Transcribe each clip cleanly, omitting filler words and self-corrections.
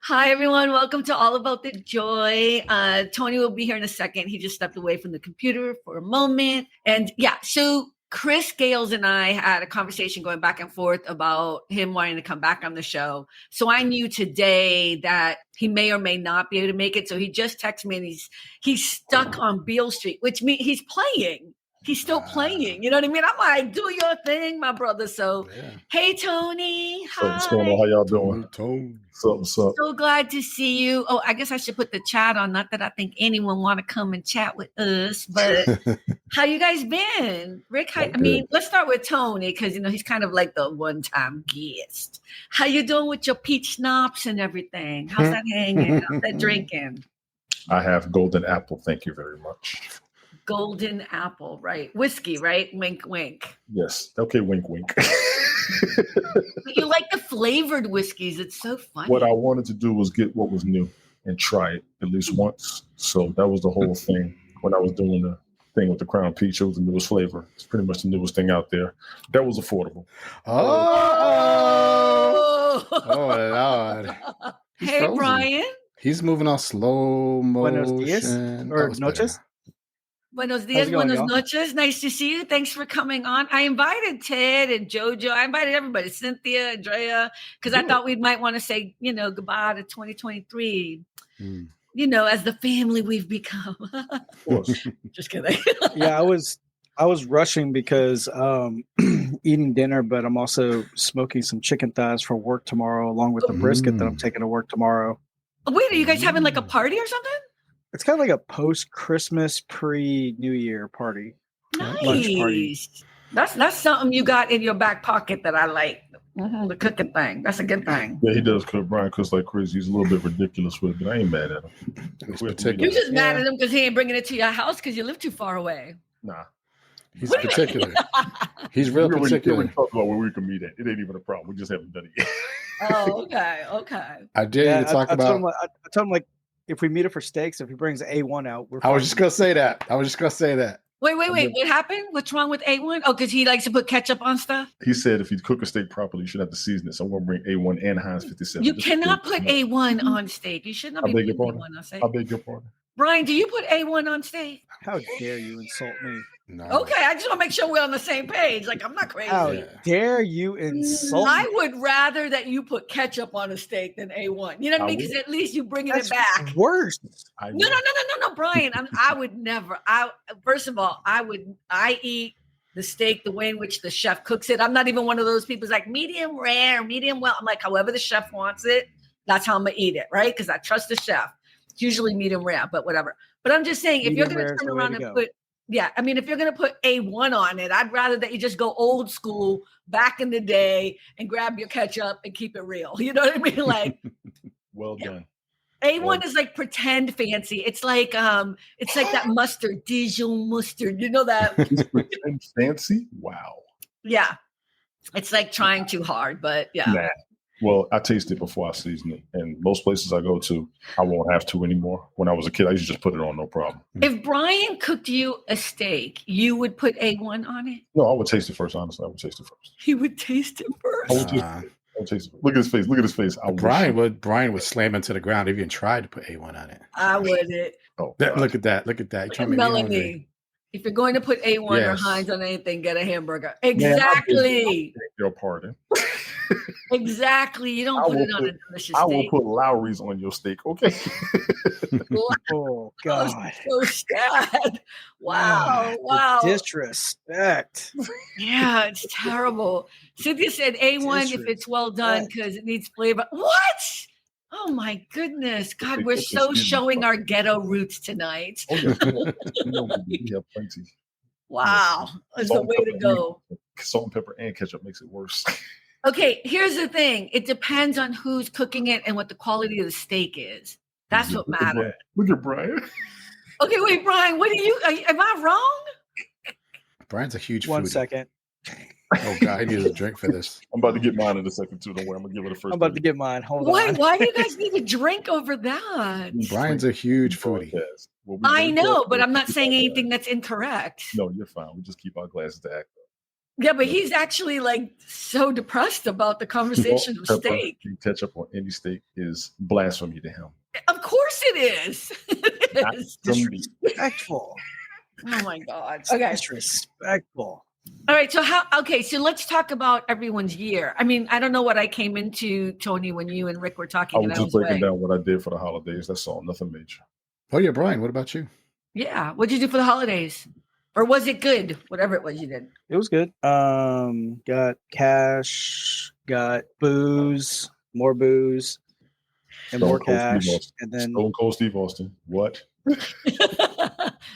Hi, everyone. Welcome to All About the Joy. Tony will be here in a second. He just stepped away from the computer for a moment. And yeah, so Chris Gales and I had a conversation going back and forth about him wanting to come back on the show. So I knew today that he may or may not be able to make it. So he just texted me and he's stuck on Beale Street, which means he's playing. He's still playing. You know what I mean? I'm like, do your thing, my brother. So, hey, Tony. Hi. What's going on? How y'all doing? What's up? So glad to see you. Oh, I guess I should put the chat on. Not that I think anyone want to come and chat with us, but how you guys been? Rick, let's start with Tony because, he's kind of like the one-time guest. How you doing with your peach schnapps and everything? How's that hanging? How's that drinking? I have golden apple. Thank you very much. Golden apple, right? Whiskey, right? Wink, wink. Yes. Okay, wink, wink. You like the flavored whiskeys. It's so funny. What I wanted to do was get what was new and try it at least once. So that was the whole thing. When I was doing the thing with the Crown Peach, it was the newest flavor. It's pretty much the newest thing out there. That was affordable. Oh Lord. Hey, frozen. Brian. He's moving on slow motion. Buenos dias or noches. Buenos dias, buenos noches. Nice to see you. Thanks for coming on. I invited Ted and Jojo. I invited everybody, Cynthia, Andrea, because I thought we might want to say, goodbye to 2023. As the family we've become. Just kidding. Yeah, I was rushing because eating dinner, but I'm also smoking some chicken thighs for work tomorrow, along with the brisket that I'm taking to work tomorrow. Wait, are you guys having like a party or something? It's kind of like a post-Christmas, pre-New Year party. Nice. Lunch party. That's something you got in your back pocket that I like. The cooking thing. That's a good thing. Yeah, he does cook. Brian cooks like crazy. He's a little bit ridiculous with it, but I ain't mad at him. You're just mad at him because he ain't bringing it to your house because you live too far away. Nah. He's particular. He's real particular. We talk about where we can meet at. It ain't even a problem. We just haven't done it yet. Oh, okay. I dare you to talk about. I told him like if we meet up for steaks, if he brings A1 out, we're. I was just gonna say that. Wait. What happened? What's wrong with A1? Oh, because he likes to put ketchup on stuff? He said if you cook a steak properly, you should have to season it. So I'm going to bring A1 and Heinz 57. You cannot put A1 on steak. You should not be putting A1 on steak. I beg your pardon. Brian, do you put A1 on steak? How dare you insult me? No. Okay, I just want to make sure we're on the same page. Like, I'm not crazy. How dare you insult me? I would rather that you put ketchup on a steak than A1. You know what I mean? Because at least you bringing it back. Worse. No, Brian. I would never. First of all, I eat the steak the way in which the chef cooks it. I'm not even one of those people who's like medium rare, medium well. I'm like, however the chef wants it, that's how I'm gonna eat it, right? Because I trust the chef. It's usually medium rare, but whatever. But I'm just saying, if you're gonna turn around and put if you're going to put A1 on it, I'd rather that you just go old school back in the day and grab your ketchup and keep it real. You know what I mean? Like, well done. A1 is like pretend fancy. It's like that mustard, Dijon mustard. You know that? Pretend fancy? Wow. Yeah. It's like trying too hard, but yeah. Nah. Well, I taste it before I season it. And most places I go to, I won't have to anymore. When I was a kid, I used to just put it on, no problem. If Brian cooked you a steak, you would put A1 on it? No, I would taste it first, honestly. I would taste it first. He would taste it first? I would taste it. Look at his face. Brian would slam into the ground if you even tried to put A1 on it. I wouldn't. Oh, look at that. Look at Melanie. If you're going to put A1 or Heinz on anything, get a hamburger. Exactly. Your pardon. Exactly. You don't put it on a delicious steak. I will put Lowry's on your steak, okay? Oh, God. So sad. Wow. Disrespect. Yeah, it's terrible. Cynthia said A1 if it's well done because it needs flavor. What? Oh, my goodness. God, we're so showing our ghetto roots tonight. Oh, yeah. We have plenty. Wow. That's the way to go. Salt and pepper and ketchup makes it worse. Okay, here's the thing. It depends on who's cooking it and what the quality of the steak is. That's what matters. Look at Brian. Okay, wait, Brian, am I wrong? Brian's a huge foodie. 1 second. Oh, God, I need a drink for this. I'm about to get mine in a second, too. Don't worry, I'm going to give it a first. I'm about to get mine. Hold on. Why do you guys need a drink over that? Brian's a huge foodie. I know, but I'm not saying anything that's incorrect. No, you're fine. We just keep our glasses to act up. Yeah, but he's actually like so depressed about the conversation of steak. Ketchup on any steak is blasphemy to him. Of course it is. It is. Disrespectful. Oh my God. Okay. Disrespectful. All right. So so let's talk about everyone's year. I mean, I don't know what I came into, Tony, when you and Rick were talking. I was just breaking down what I did for the holidays. That's all. Nothing major. Oh yeah, Brian, what about you? Yeah. What'd you do for the holidays? Or was it good? Whatever it was you did. It was good. Got cash, got booze, more booze, and more cash. And then Stone Cold Steve Austin. What?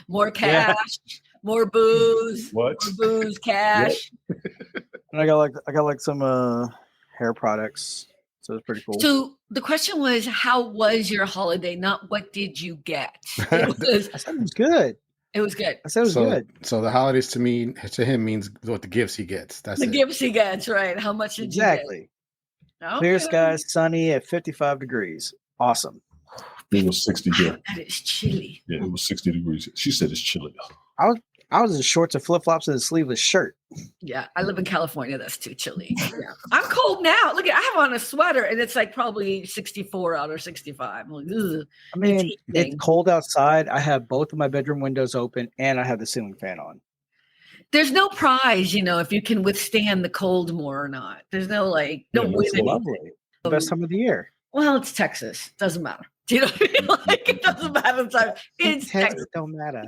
More cash, more booze, what? More booze, cash. And I got like some hair products. So it's pretty cool. So the question was, how was your holiday? Not what did you get? I said it was good. It was good. I said it was good. So the holidays to him means what the gifts he gets. That's the gifts he gets, right? How much did you get? Okay. Clear skies, sunny at 55 degrees. Awesome. It was 60 here. That is chilly. Yeah, it was 60 degrees. She said it's chilly. I was in shorts and flip flops and a sleeveless shirt. Yeah, I live in California. That's too chilly. Yeah. I'm cold now. Look, I have on a sweater, and it's like probably 64 out or 65. I'm like, ugh. I mean, it's cold outside. I have both of my bedroom windows open, and I have the ceiling fan on. There's no prize, if you can withstand the cold more or not. There's no win. Lovely. The best time of the year. Well, it's Texas. Doesn't matter. Do you know what I mean? Like, it doesn't matter. It's Texas. Don't matter.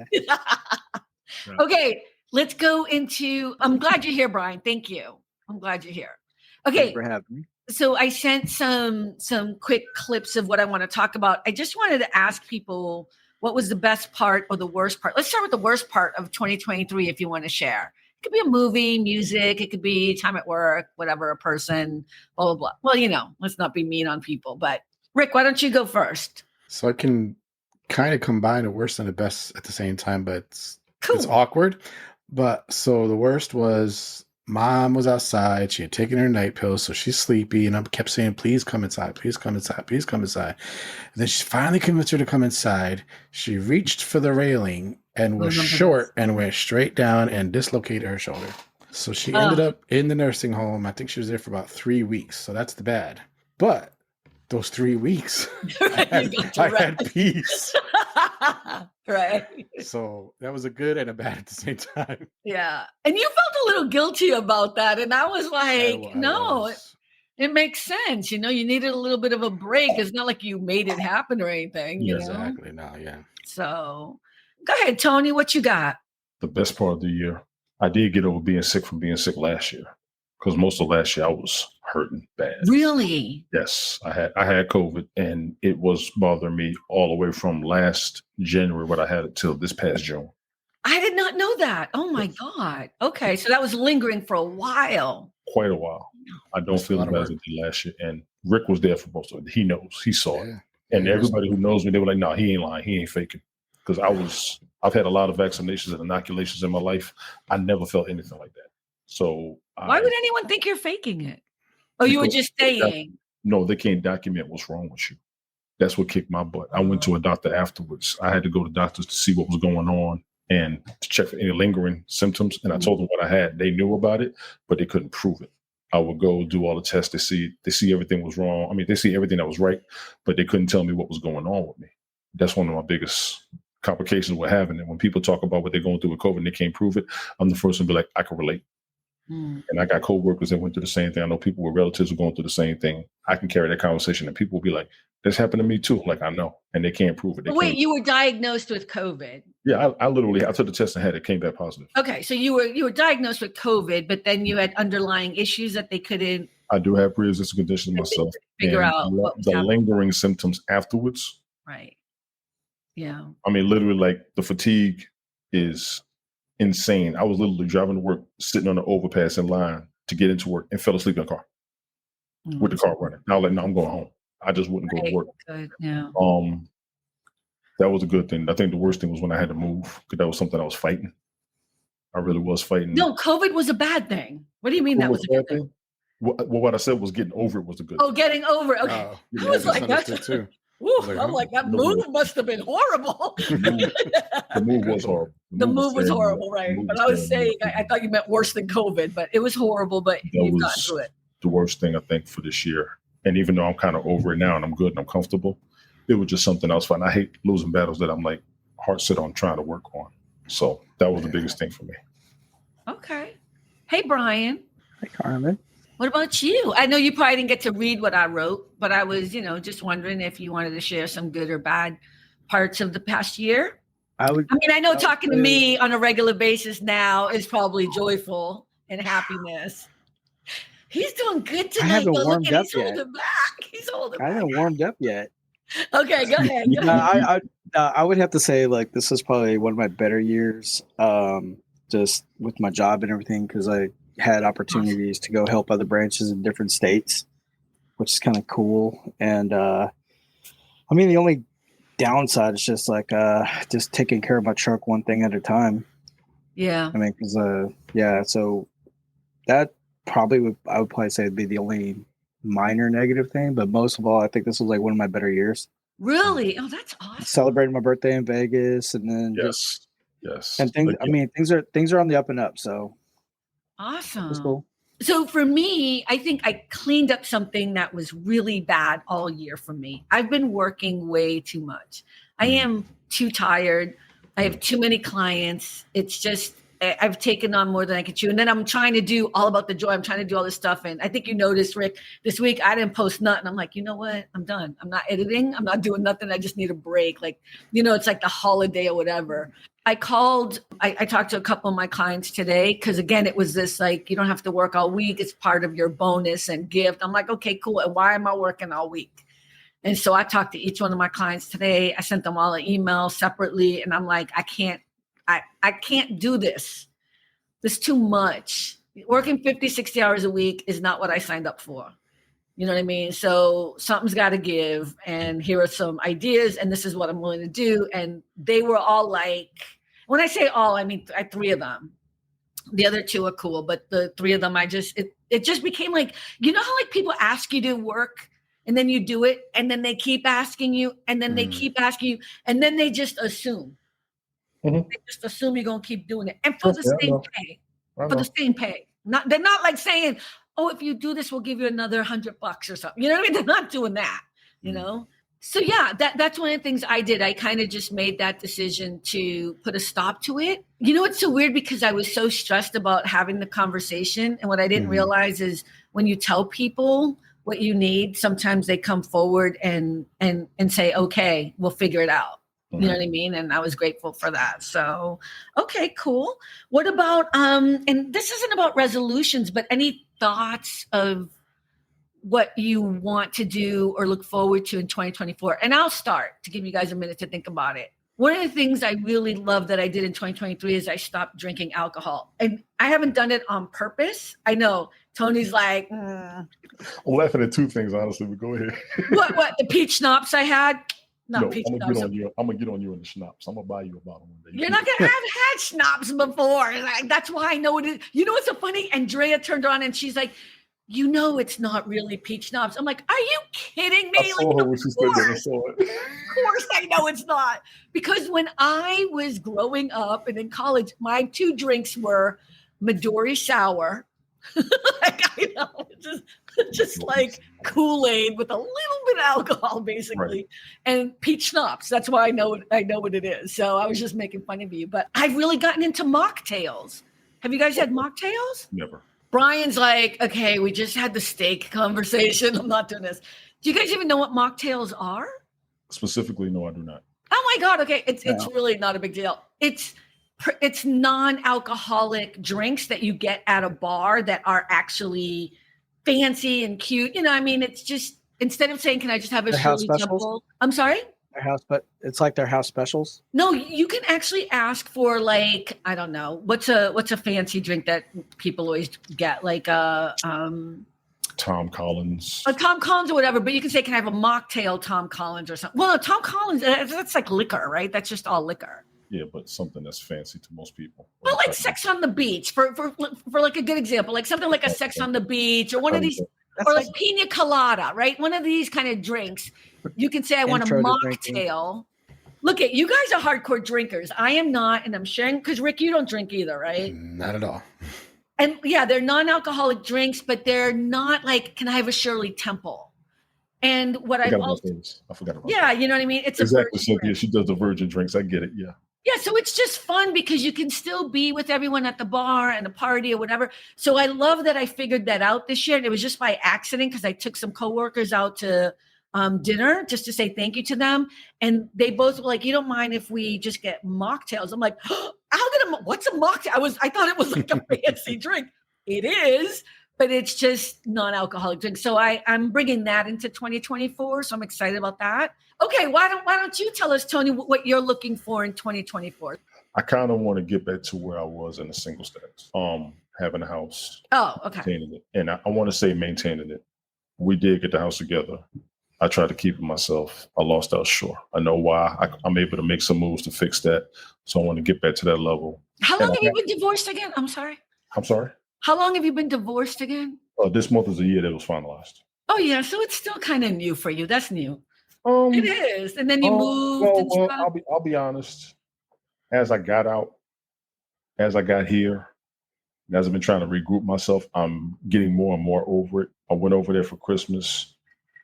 Okay, let's go into. I'm glad you're here, Brian. Thank you. I'm glad you're here. Okay. Thanks for having me. So I sent some quick clips of what I want to talk about. I just wanted to ask people what was the best part or the worst part. Let's start with the worst part of 2023 if you want to share. It could be a movie, music, it could be time at work, whatever, a person, blah, blah, blah. Well, let's not be mean on people. But Rick, why don't you go first? So I can kind of combine the worst and the best at the same time, but it's awkward. But so the worst was Mom was outside. She had taken her night pills, so she's sleepy. And I kept saying, please come inside. Please come inside. Please come inside. And then she finally convinced her to come inside. She reached for the railing and was short and went straight down and dislocated her shoulder. So she ended up in the nursing home. I think she was there for about 3 weeks. So that's the bad. But those 3 weeks, I had peace. Right. So that was a good and a bad at the same time. Yeah. And you felt a little guilty about that. And I was like, it makes sense. You needed a little bit of a break. It's not like you made it happen or anything. You know? Exactly. No, yeah. So go ahead, Tony. What you got? The best part of the year, I did get over being sick from being sick last year. Because most of last year I was hurting bad. Really? Yes, I had COVID, and it was bothering me all the way from last January, but I had it till this past June. I did not know that. Oh my God. Okay, so that was lingering for a while. Quite a while. I don't feel as bad as I did last year, and Rick was there for most of it. He knows. He saw it, and everybody who knows me, they were like, "No, he ain't lying. He ain't faking." Because I've had a lot of vaccinations and inoculations in my life. I never felt anything like that. So why would anyone think you're faking it? Oh, you were just saying. No, they can't document what's wrong with you. That's what kicked my butt. I went to a doctor afterwards. I had to go to doctors to see what was going on and to check for any lingering symptoms. And I told them what I had. They knew about it, but they couldn't prove it. I would go do all the tests. They see everything was wrong. I mean, they see everything that was right, but they couldn't tell me what was going on with me. That's one of my biggest complications with having it. When people talk about what they're going through with COVID and they can't prove it, I'm the first one to be like, I can relate. And I got coworkers that went through the same thing. I know people with relatives who are going through the same thing. I can carry that conversation and people will be like, this happened to me too. Like, I know. And they can't prove it. Wait, you were diagnosed with COVID? Yeah, I took the test and had it, came back positive. Okay, so you were diagnosed with COVID, but then you had underlying issues that they couldn't. I do have pre-existing conditions myself. Figure out the lingering symptoms afterwards. Right. Yeah. I mean, literally, like the fatigue is insane. I was literally driving to work, sitting on the overpass in line to get into work, and fell asleep in the car with the car running. I was like, no, I'm going home. I just wouldn't go to work. Good. Yeah. That was a good thing. I think the worst thing was when I had to move, because that was something I was fighting. I really was fighting. No, COVID was a bad thing. What do you mean that was a good thing? Well, what I said was getting over it was a good thing. Oh, getting over it. Okay. Yeah, I was like, that's too. I'm like, that move must have been horrible. The move was horrible. The move was horrible, right? But I was saying, I thought you meant worse than COVID, but it was horrible. But you've gotten through it. The worst thing I think for this year. And even though I'm kind of over it now and I'm good and I'm comfortable, it was just something else fun. I hate losing battles that I'm like heart set on trying to work on. So that was the biggest thing for me. Okay. Hey, Brian. Hey, Carmen. What about you? I know you probably didn't get to read what I wrote, but I was, just wondering if you wanted to share some good or bad parts of the past year. I know talking to me on a regular basis now is probably joyful and happiness. He's doing good tonight. I haven't warmed up he's yet. Holding back. He's holding back. I haven't warmed up yet. Okay, go ahead. I would have to say, like, this is probably one of my better years, just with my job and everything, because I had opportunities to go help other branches in different states, which is kind of cool. And the only downside is just like just taking care of my truck one thing at a time. Yeah. So that probably I would probably say would be the only minor negative thing, but most of all, I think this was like one of my better years. Really? Oh, that's awesome. Celebrating my birthday in Vegas, and then yes, and things are on the up and up. So awesome. That's cool. So for me, I think I cleaned up something that was really bad all year for me. I've been working way too much. I am too tired. I have too many clients. It's just, I've taken on more than I can chew. And then I'm trying to do all about the joy. I'm trying to do all this stuff. And I think you noticed, Rick, this week I didn't post nothing. I'm like, you know what? I'm done. I'm not editing. I'm not doing nothing. I just need a break. Like, it's like the holiday or whatever. I talked to a couple of my clients today because, again, it was this like, you don't have to work all week. It's part of your bonus and gift. I'm like, okay, cool. And why am I working all week? And so I talked to each one of my clients today. I sent them all an email separately. And I'm like, I can't do this. This is too much. Working 50, 60 hours a week is not what I signed up for. You know what I mean? So something's got to give. And here are some ideas. And this is what I'm willing to do. And they were all like, when I say all, I mean, three of them. The other two are cool. But the three of them, it just became like, how like people ask you to work and then you do it. And then they keep asking you. And then they keep asking you. And then they just assume. Mm-hmm. They just assume you're going to keep doing it. And for the same pay. For the same pay. They're not like saying, oh, if you do this, we'll give you another $100 or something. You know what I mean? They're not doing that, So yeah, that's one of the things I did. I kind of just made that decision to put a stop to it. It's so weird because I was so stressed about having the conversation. And what I didn't realize is when you tell people what you need, sometimes they come forward and say, okay, we'll figure it out. You know what I mean? And I was grateful for that. So, okay, cool. What about, and this isn't about resolutions, but any thoughts of what you want to do or look forward to in 2024? And I'll start to give you guys a minute to think about it. One of the things I really love that I did in 2023 is I stopped drinking alcohol. And I haven't done it on purpose. I know Tony's like, I'm laughing at two things, honestly, but go ahead. What? The peach schnapps I had? I'm gonna get on you in the schnapps. I'm gonna buy you a bottle one day. You're not gonna have had schnapps before. That's why I know it is. What's so funny? Andrea turned on and she's like, it's not really peach schnapps. I'm like, are you kidding me? I saw her when she said that. I saw it. Of course I know it's not. Because when I was growing up and in college, my two drinks were Midori sour. Just like Kool-Aid with a little bit of alcohol, basically, right. And peach schnapps. That's why I know what it is. So I was just making fun of you. But I've really gotten into mocktails. Have you guys had mocktails? Never. Brian's like, okay, we just had the steak conversation. I'm not doing this. Do you guys even know what mocktails are? Specifically, no, I do not. Oh my God. Okay. It's really not a big deal. It's non-alcoholic drinks that you get at a bar that are actually fancy and cute. It's just, instead of saying, can I just have a really simple? I'm sorry? But it's like their house specials. No, you can actually ask for like, I don't know, what's a fancy drink that people always get? Like Tom Collins. Tom Collins or whatever, but you can say, can I have a mocktail Tom Collins or something? Well, Tom Collins, that's like liquor, right? That's just all liquor. Yeah, but something that's fancy to most people. Well, like Sex on the Beach, for like a good example, like something like a Sex on the Beach or one of these, or like Pina Colada, right? One of these kind of drinks. You can say I want a Intro to drinking. mocktail. Look at you guys are hardcore drinkers. I am not, and I'm sharing because Rick, you don't drink either, right? Not at all. And yeah, they're non-alcoholic drinks, but they're not like, can I have a Shirley Temple? And what I I've forgot about also, those. I forgot about yeah, you know what I mean? It's exactly, a Cynthia. drink. She does the virgin drinks. I get it. Yeah. Yeah, so it's just fun because you can still be with everyone at the bar and a party or whatever. So I love that I figured that out this year. And it was just by accident because I took some coworkers out to dinner just to say thank you to them. And they both were like, you don't mind if we just get mocktails? I'm like, what's a mocktail? I thought it was like a fancy drink. It is, but it's just non-alcoholic drink. So I'm bringing that into 2024. So I'm excited about that. Okay, why don't you tell us, Tony, what you're looking for in 2024? I kind of want to get back to where I was in a single status, having a house. Oh, okay. Maintaining it. And I want to say maintaining it. We did get the house together. I tried to keep it myself. I lost out short. I know why. I'm able to make some moves to fix that. So I want to get back to that level. How long have you been divorced again? I'm sorry. I'm sorry? How long have you been divorced again? This month is a year that it was finalized. Oh, yeah. So it's still kind of new for you. That's new. It is. And then you moved and stuff. I'll be honest. As I got out, as I got here, and as I've been trying to regroup myself, I'm getting more and more over it. I went over there for Christmas.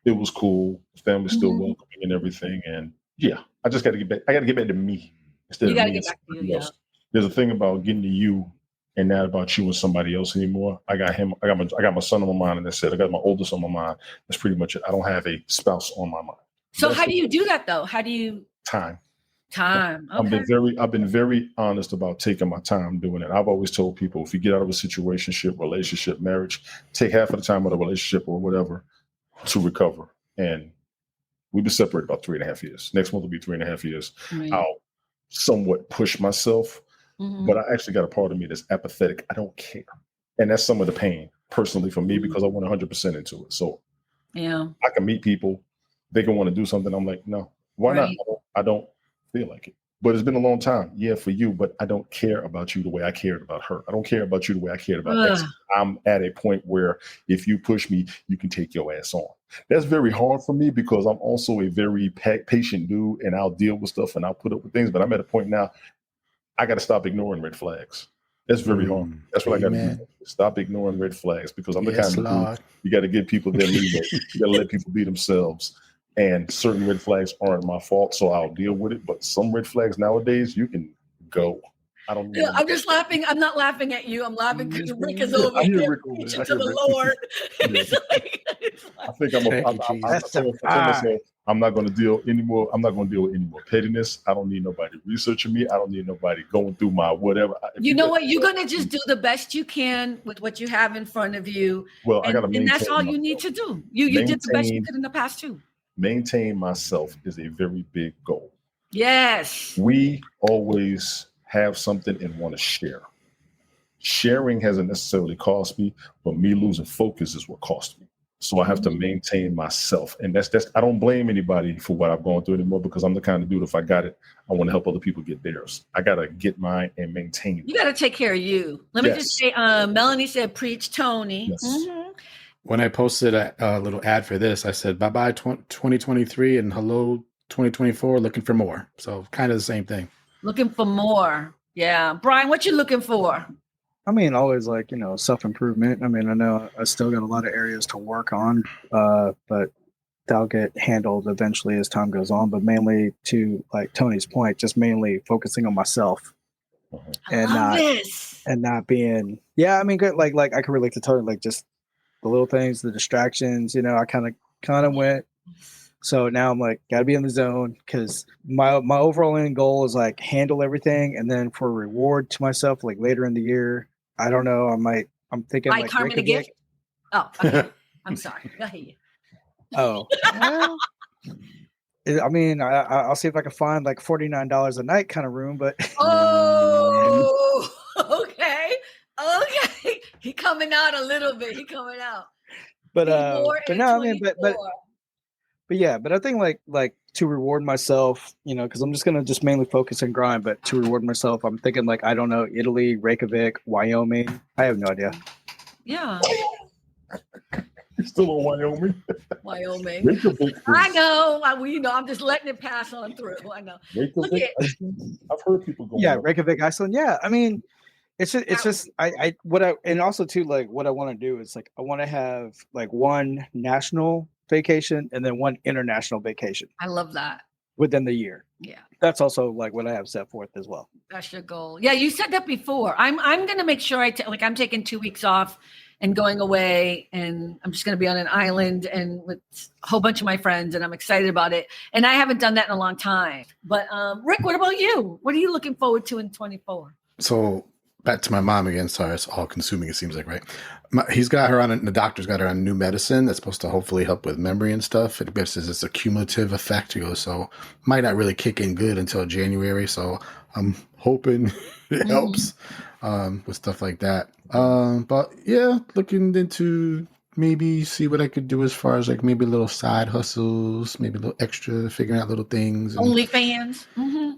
It was cool. The family's still welcoming and everything. And yeah, I just got to get back. I got to get back to me instead of me. Get back to you, yeah. There's a thing about getting to you and not about you and somebody else anymore. I got him. I got my son on my mind, and that's it. I got my oldest on my mind. That's pretty much it. I don't have a spouse on my mind. So how do you do that though? How do you time? Okay. I've been very honest about taking my time doing it. I've always told people if you get out of a situationship, relationship, marriage, take half of the time of the relationship or whatever to recover. And we've been separated about 3.5 years. Next month will be 3.5 years. Right. I'll somewhat push myself, but I actually got a part of me that's apathetic. I don't care. And that's some of the pain personally for me because I went 100% into it. So yeah, I can meet people. They can want to do something. I'm like, no, why not? I don't feel like it. But it's been a long time. Yeah, for you, but I don't care about you the way I cared about her. I don't care about you the way I cared about X. I'm at a point where if you push me, you can take your ass on. That's very hard for me because I'm also a very patient dude and I'll deal with stuff and I'll put up with things. But I'm at a point now, I got to stop ignoring red flags. That's very hard. That's what I got to do. Stop ignoring red flags because I'm the kind of dude, you got to give people their leeway. You got to let people be themselves. And certain red flags aren't my fault, so I'll deal with it. But some red flags nowadays, you can go. I don't know. I'm just laughing. I'm not laughing at you. I'm laughing because Rick is over here preaching to the Lord. I think I'm not going to deal anymore. I'm not going to deal with any more pettiness. I don't need nobody researching me. I don't need nobody going through my whatever. You know what? You're going to just do the best you can with what you have in front of you. Well, I got to maintain. And that's all you need to do. You did the best you could in the past too. Maintain myself is a very big goal. Yes. We always have something and want to share. Sharing hasn't necessarily cost me, but me losing focus is what cost me. So I have to maintain myself. And that's I don't blame anybody for what I've gone through anymore because I'm the kind of dude, if I got it, I want to help other people get theirs. I got to get mine and maintain it. You got to take care of you. Let me just say, Melanie said, preach Tony. Yes. When I posted a little ad for this, I said, bye-bye 2023 and hello 2024, looking for more. So kind of the same thing. Looking for more. Yeah. Brian, what you looking for? I mean, always like, self-improvement. I mean, I know I still got a lot of areas to work on, but that'll get handled eventually as time goes on. But mainly to like Tony's point, just mainly focusing on myself and not being, I mean, good. Like I can relate to Tony, like just the little things, the distractions, I kind of went. So now I'm like, got to be in the zone because my overall end goal is like handle everything. And then for reward to myself, like later in the year, I don't know. I'm thinking like Carmen a gift. Oh, okay. I'm sorry. Go ahead. Oh, I mean, I'll see if I can find like $49 a night kind of room, but. Oh, okay. He coming out a little bit. He coming out. But no, I mean, but yeah, but I think like to reward myself, because I'm just gonna mainly focus and grind. But to reward myself, I'm thinking like I don't know, Italy, Reykjavik, Wyoming. I have no idea. Yeah. Still in Wyoming. Wyoming. Reykjavik I is- know. I'm just letting it pass on through. I know. Look Reykjavik, at- Iceland? I've heard people going. Yeah, up. Reykjavik, Iceland. Yeah, I mean, it's just and also too, like, what I want to do is, like, I want to have like one national vacation and then one international vacation I love that. within the year. Yeah. That's also like what I have set forth as well. That's your goal. Yeah, you said that before. I'm going to make sure I'm taking 2 weeks off and going away, and I'm just going to be on an island and with a whole bunch of my friends, and I'm excited about it. And I haven't done that in a long time. But Rick, what about you? What are you looking forward to in 24? So back to my mom again. Sorry, it's all consuming. It seems like, right? The doctor's got her on new medicine that's supposed to hopefully help with memory and stuff. It says it's a cumulative effect. He goes, so might not really kick in good until January. So I'm hoping it helps with stuff like that. But yeah, looking into maybe see what I could do as far as like maybe little side hustles, maybe a little extra, figuring out little things. OnlyFans. Mm-hmm.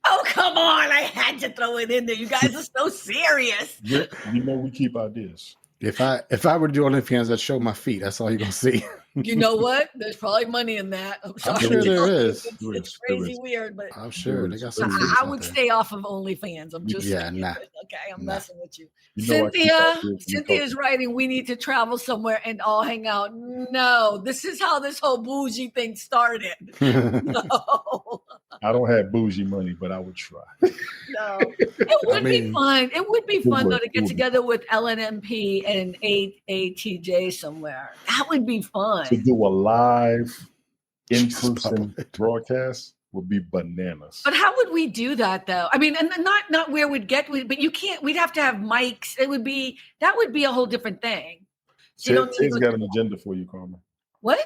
Oh, come on. I had to throw it in there. You guys are so serious. Rick, you know we keep ideas. If I were to do OnlyFans, I'd show my feet. That's all you're gonna see. You know what? There's probably money in that. I'm sorry. sure there is. It's crazy weird, but I'm sure they got I, some. feet I out would there. stay off of OnlyFans. I'm just Yeah, saying. nah. Okay, I'm Nah. messing with you. You know I keep Cynthia, ideas. Cynthia's writing, we need to travel somewhere and all hang out. No, this is how this whole bougie thing started. No, I don't have bougie money, but I would try. no. It would be mean, fun. It would be fun, though, to get would. together with LNMP and ATJ somewhere. That would be fun. To do a live Jesus, in-person Papa. broadcast would be bananas. But how would we do that, though? I mean, and not where we'd get, but you can't. We'd have to have mics. That would be a whole different thing. So you don't need Ted's to- got an agenda for you, Carmen. What?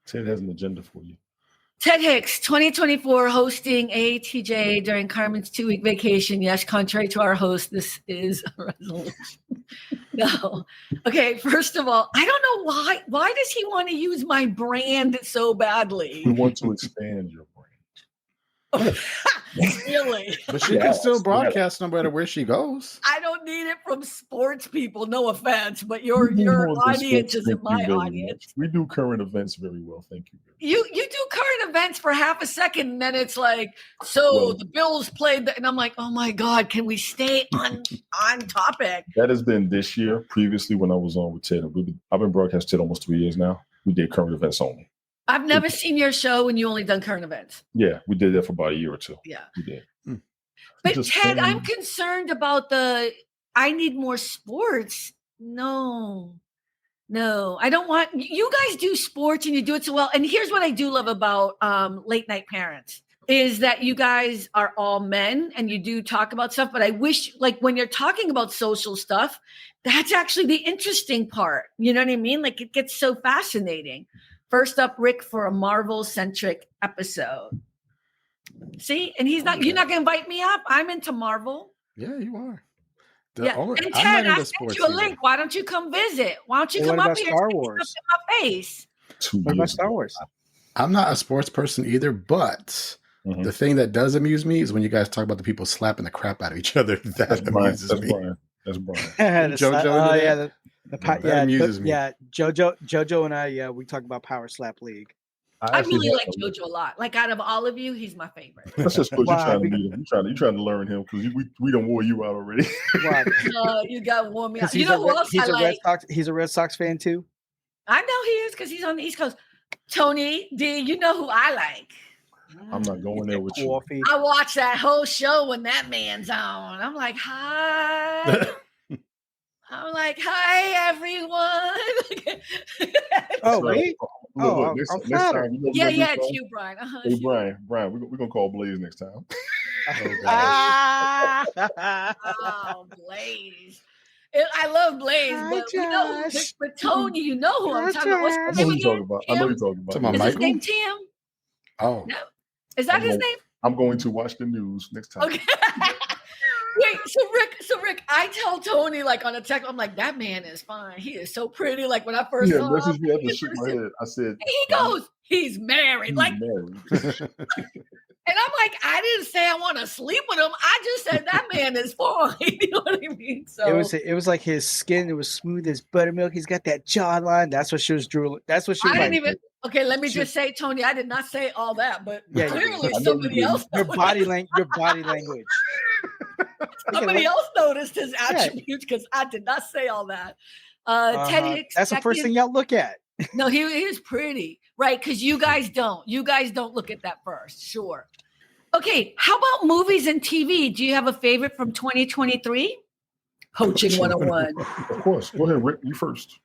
Ted has an agenda for you. Ted Hicks, 2024, hosting ATJ during Carmen's 2-week vacation. Yes, contrary to our host, this is a resolution. No. Okay, first of all, I don't know why. Why does he want to use my brand so badly? We want to expand your brand. Really? But she can Yes, still yes. broadcast no matter where she goes. I don't need it from sports people. No offense, but your We do more than audience sports. isn't Thank you my very audience. much. We do current events very well. Thank you. You do current events for half a second, and then it's like, so Well- the Bills played, and I'm like, oh my God, can we stay on topic? That has been this year. Previously, when I was on with Ted, I've been broadcasting almost 3 years now. We did current events only. I've never seen your show and you only done current events. Yeah, we did that for about a year or two. Yeah. We did. But Just Ted, saying. I'm concerned about I need more sports. No, I don't want, you guys do sports and you do it so well. And here's what I do love about late night parents is that you guys are all men and you do talk about stuff. But I wish, like, when you're talking about social stuff, that's actually the interesting part. You know what I mean? Like, it gets so fascinating. First up, Rick, for a Marvel-centric episode. See? And you're not going to invite me up. I'm into Marvel. Yeah, you are. Yeah. And I'm Ted, not I into sent sports you a either. link. Why don't you come visit? Why don't you Well, come what up about here Star and stick Wars? stuff in my face? 2 What about years Star ago. Wars? I'm not a sports person either, but Mhm. the thing that does amuse me is when you guys talk about the people slapping the crap out of each other. That That's Brian. amuses That's me. Brian. That's Brian. JoJo into Oh that? yeah, That amuses me. Yeah, JoJo and I, we talk about Power Slap League. I actually really have like JoJo a lot. Like, out of all of you, he's my favorite. That's just because you're Why? trying to meet him. You're trying to learn him because we don't wore you out already. Why? You got warm me up. Because You know who else I like? He's a Red Sox fan too. I know he is because he's on the East Coast. Tony D, you know who I like. I'm not going there with you. Coffee. I watch that whole show when that man's on. I'm like, hi. I'm like, hi, everyone. Oh, So, me? Oh, next I'm time, flattered. you know what Yeah, we're gonna do, it's Brian? you, Brian. Uh-huh, Hey, it's you. Brian, we're gonna call Blaze next time. Oh, Blaze. I love Blaze, Hi, but you know, Josh. but Tony, you know who I'm Hi, talking about. What's I his know name who you're again? talking about. I know who you're talking Talking about. about Is his Michael? name Tim? Oh, No. Is that his I'm name? I'm going to watch the news next time. Okay. Wait, so Rick, I tell Tony, like, on a text, I'm like, that man is fine. He is so pretty. Like, when I first Yeah, saw message him, me. I just shook my head. I said, he goes, he's married. he's Like, married. And I'm like, I didn't say I want to sleep with him. I just said that man is fine. You know what I mean? So It was like his skin. It was smooth as buttermilk. He's got that jawline. That's what she was drooling. That's what she was I like. didn't even. Okay, let me just say, Tony, I did not say all that, but Yeah, clearly I know somebody you else. Your body language. Somebody else noticed his attributes because I did not say all that. Teddy, that's the first thing y'all look at. No, he is pretty, right? Because you guys don't. You guys don't look at that first. Sure. Okay, how about movies and TV? Do you have a favorite from 2023? Coaching 101. Of course. Go ahead, Rick. You first.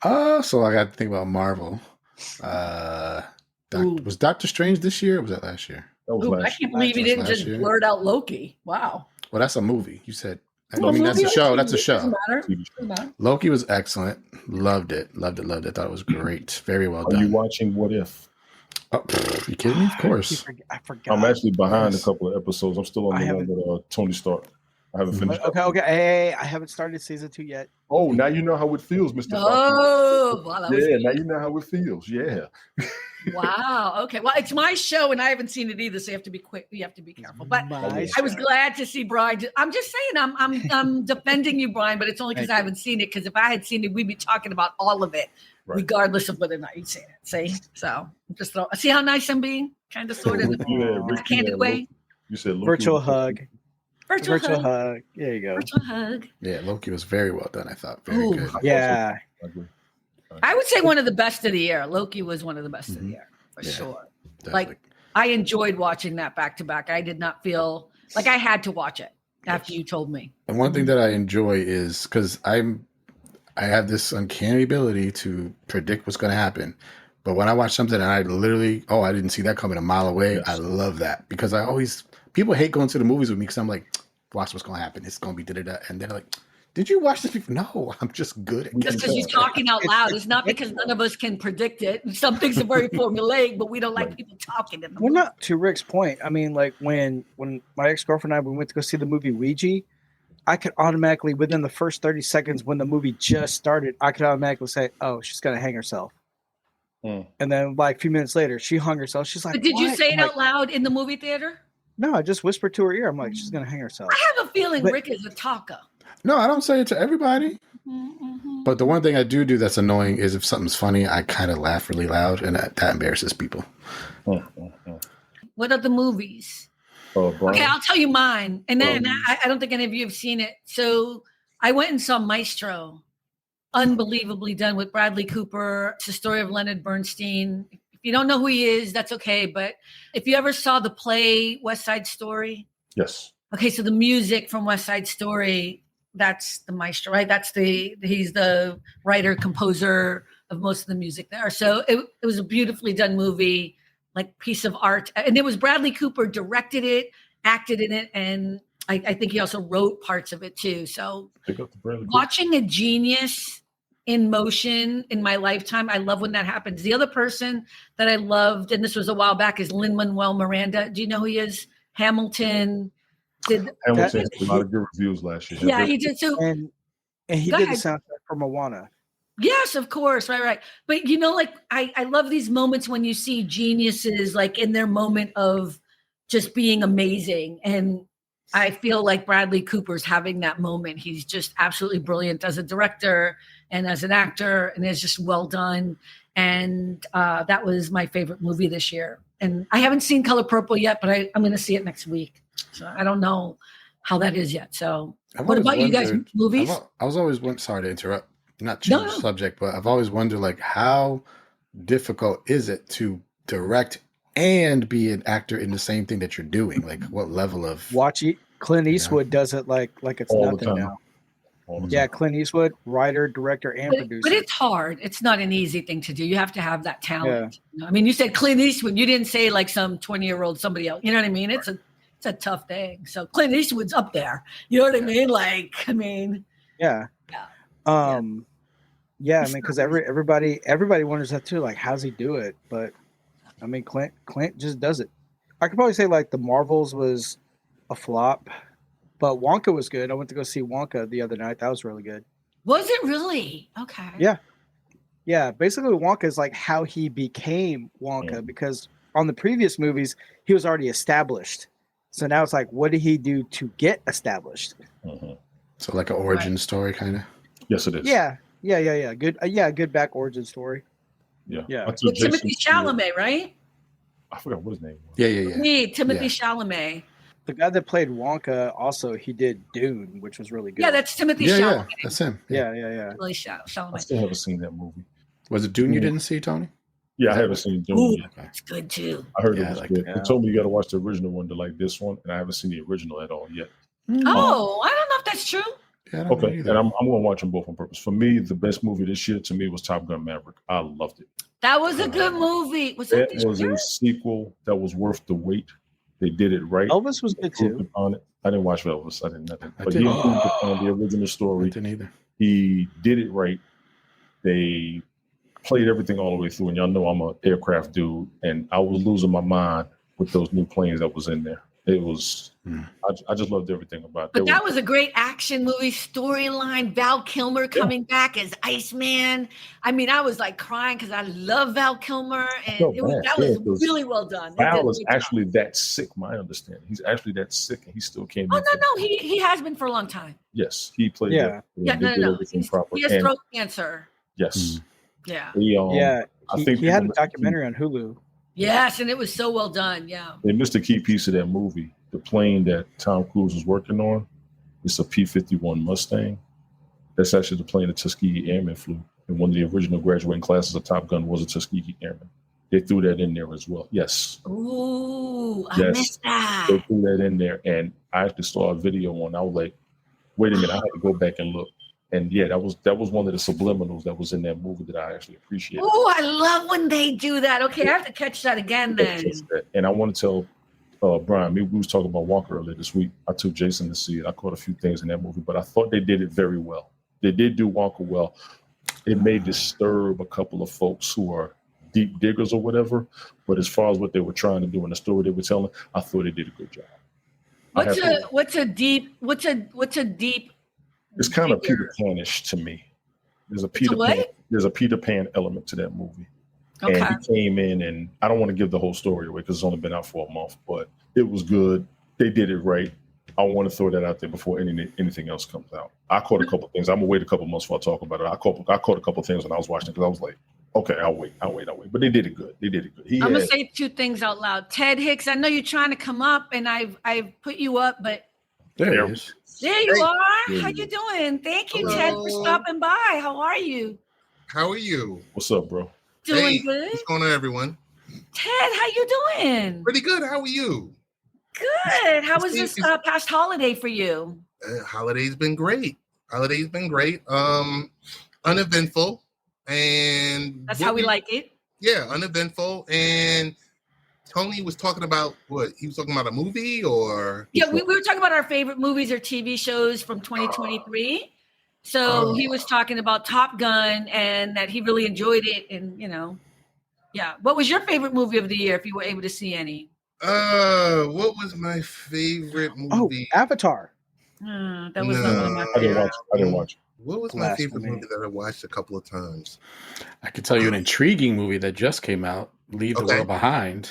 So I got to think about Marvel. Was Doctor Strange this year or was that last year? That was last I can't believe you didn't just blurt out Loki. Wow. Well, that's a movie. You said. I mean, that's a show. That's a show. Doesn't matter. Loki was excellent. Loved it. Thought it was great. Very well Are done. you watching What If? Oh, you kidding me? Of course. I forgot. I'm actually behind a couple of episodes. I'm still on the one with Tony Stark. I haven't finished. Okay. Hey, I haven't started season 2 yet. Oh, now you know how it feels, Mr. Oh, wow, now you know how it feels. Yeah. Wow. Okay. Well, it's my show, and I haven't seen it either, so you have to be quick. You have to be careful. But I was glad to see Brian. I'm just saying, I'm defending you, Brian, but it's only because I haven't seen it. Because if I had seen it, we'd be talking about all of it, regardless of whether or not you'd seen it. See? So just see how nice I'm being, kind of, sort of, in a candid way. You said Loki virtual hug. Virtual hug. hug. There you go. Virtual hug. Yeah, Loki was very well done. I thought very good. Yeah. I would say one of the best of the year. Loki was one of the best of the year for sure. Definitely. Like I enjoyed watching that back to back. I did not feel like I had to watch it after you told me. And one thing that I enjoy is because I have this uncanny ability to predict what's going to happen. But when I watch something and I literally, I didn't see that coming a mile away. Yes. I love that because people hate going to the movies with me because I'm like, watch what's going to happen. It's going to be da-da-da. And they're like, did you watch this before? No, I'm just good at just because you're talking out loud. It's not because none of us can predict it. Some things are very formulaic, but we don't like people talking in the movie. Not to Rick's point. I mean, like when my ex-girlfriend and I went to go see the movie Ouija, I could automatically, within the first 30 seconds when the movie just started, I could automatically say, oh, she's going to hang herself. And then like a few minutes later, she hung herself. She's like, but did you say it out loud in the movie theater? No, I just whispered to her ear. I'm like, she's going to hang herself. I have a feeling Rick is a talker. No, I don't say it to everybody. But the one thing I do that's annoying is if something's funny, I kind of laugh really loud, and that embarrasses people. What are the movies? Okay, I'll tell you mine. And then I don't think any of you have seen it. So I went and saw Maestro. Unbelievably done with Bradley Cooper. It's the story of Leonard Bernstein. If you don't know who he is, that's okay. But if you ever saw the play West Side Story. Yes. Okay, so the music from West Side Story, that's the maestro, right? He's the writer, composer of most of the music there. So it was a beautifully done movie, like piece of art. And it was Bradley Cooper directed it, acted in it, and I think he also wrote parts of it too. So watching a genius in motion in my lifetime, I love when that happens. The other person that I loved, and this was a while back, is Lin-Manuel Miranda. Do you know who he is? Hamilton. Hamilton had a lot of good reviews last year. Yeah, he did. So, and he did the soundtrack for Moana. Yes, of course. Right. But like I love these moments when you see geniuses like in their moment of just being amazing. And I feel like Bradley Cooper's having that moment. He's just absolutely brilliant as a director and as an actor, and it's just well done. And that was my favorite movie this year. And I haven't seen Color Purple yet, but I'm going to see it next week. So I don't know how that is yet. So what about you guys? Movies? I was always sorry to interrupt, not change the subject, but I've always wondered like how difficult is it to direct and be an actor in the same thing that you're doing? Like what level of Clint Eastwood does it like it's all nothing now. Yeah, Clint Eastwood, writer, director, and producer. But it's hard. It's not an easy thing to do. You have to have that talent. Yeah. I mean, you said Clint Eastwood. You didn't say like some 20-year-old somebody else. You know what I mean? It's a tough thing. So Clint Eastwood's up there. You know what I mean? Like, yeah. I mean, because everybody wonders that too. Like, how's he do it? But I mean, Clint just does it. I could probably say like the Marvels was a flop. But Wonka was good. I went to go see Wonka the other night. That was really good. Was it really? Okay. Yeah. Basically, Wonka is like how he became Wonka because on the previous movies, he was already established. So now it's like, what did he do to get established? Mm-hmm. So like an origin story, kind of. Yes, it is. Yeah. Good. Good back origin story. Yeah. Yeah. With Timothy Chalamet, right? I forgot what his name was. Yeah. Timothy Chalamet. The guy that played Wonka also he did Dune, which was really good. Yeah, that's Timothy Yeah, Chalamet. that's him. Yeah. Really I Chalamet. still haven't seen that movie. Was it Dune you didn't see, Tony? Yeah, I haven't seen Dune Ooh, yet. it's good too. I heard it Yeah, was I like good. it. They told me you got to watch the original one to like this one, and I haven't seen the original at all yet. Oh, I don't know if that's true. Yeah, I don't know Okay, either. and I'm going to watch them both on purpose. For me, the best movie this year to me was Top Gun Maverick. I loved it. That was a good movie. Was that That this was year? a sequel that was worth the wait. They did it right. Elvis was good Improved too. upon it. I didn't watch Elvis. I didn't nothing. I But he didn't. improved upon the original I story. didn't either. He did it right. They played everything all the way through, and y'all know I'm an aircraft dude, and I was losing my mind with those new planes that was in there. It was, I just loved everything about it. But that was a great action movie storyline. Val Kilmer coming back as Iceman. I mean, I was like crying because I love Val Kilmer, and that was really well done. Val is actually that sick. My understanding, he's actually that sick, and he still came. Oh no, he has been for a long time. Yes, he played. Yeah, no. He has throat cancer. Yes. Yeah. I think he had a documentary on Hulu. Yes, and it was so well done. Yeah. They missed a key piece of that movie. The plane that Tom Cruise was working on, it's a P-51 Mustang. That's actually the plane that Tuskegee Airmen flew. And one of the original graduating classes of Top Gun was a Tuskegee Airman. They threw that in there as well. Yes. Ooh, I missed that. They threw that in there. And I actually saw a video on. I was like, wait a minute, I had to go back and look. And yeah, that was one of the subliminals that was in that movie that I actually appreciated. Oh, I love when they do that. Okay, I have to catch that again then. And I want to tell Brian, we was talking about Walker earlier this week. I took Jason to see it. I caught a few things in that movie, but I thought they did it very well. They did do Walker well. It may disturb a couple of folks who are deep diggers or whatever, but as far as what they were trying to do in the story they were telling, I thought they did a good job. What's a deep? It's kind of Peter Pan-ish to me. There's a Peter Pan element to that movie. Okay. And he came in, and I don't want to give the whole story away because it's only been out for a month, but it was good. They did it right. I want to throw that out there before anything else comes out. I caught a couple of things. I'm gonna wait a couple of months before I talk about it. I caught a couple of things when I was watching it because I was like, okay, I'll wait. But they did it good. I'm gonna say two things out loud. Ted Hicks, I know you're trying to come up, and I've put you up, but there he is. There you are. How you doing? Thank you, Ted, for stopping by. How are you? How are you? What's up, bro? Doing good. What's going on, everyone? Ted, how you doing? Pretty good. How are you? Good. How was this past holiday for you? Holiday's been great. Uneventful, and that's how we like it. Yeah, uneventful. And Tony was talking about what? He was talking about a movie, or we were talking about our favorite movies or TV shows from 2023. So he was talking about Top Gun and that he really enjoyed it, and what was your favorite movie of the year if you were able to see any? What was my favorite movie? Oh, Avatar. That was one of my favorites. I didn't watch it. What was my favorite movie that I watched a couple of times? I could tell you an intriguing movie that just came out, Leave the World Behind.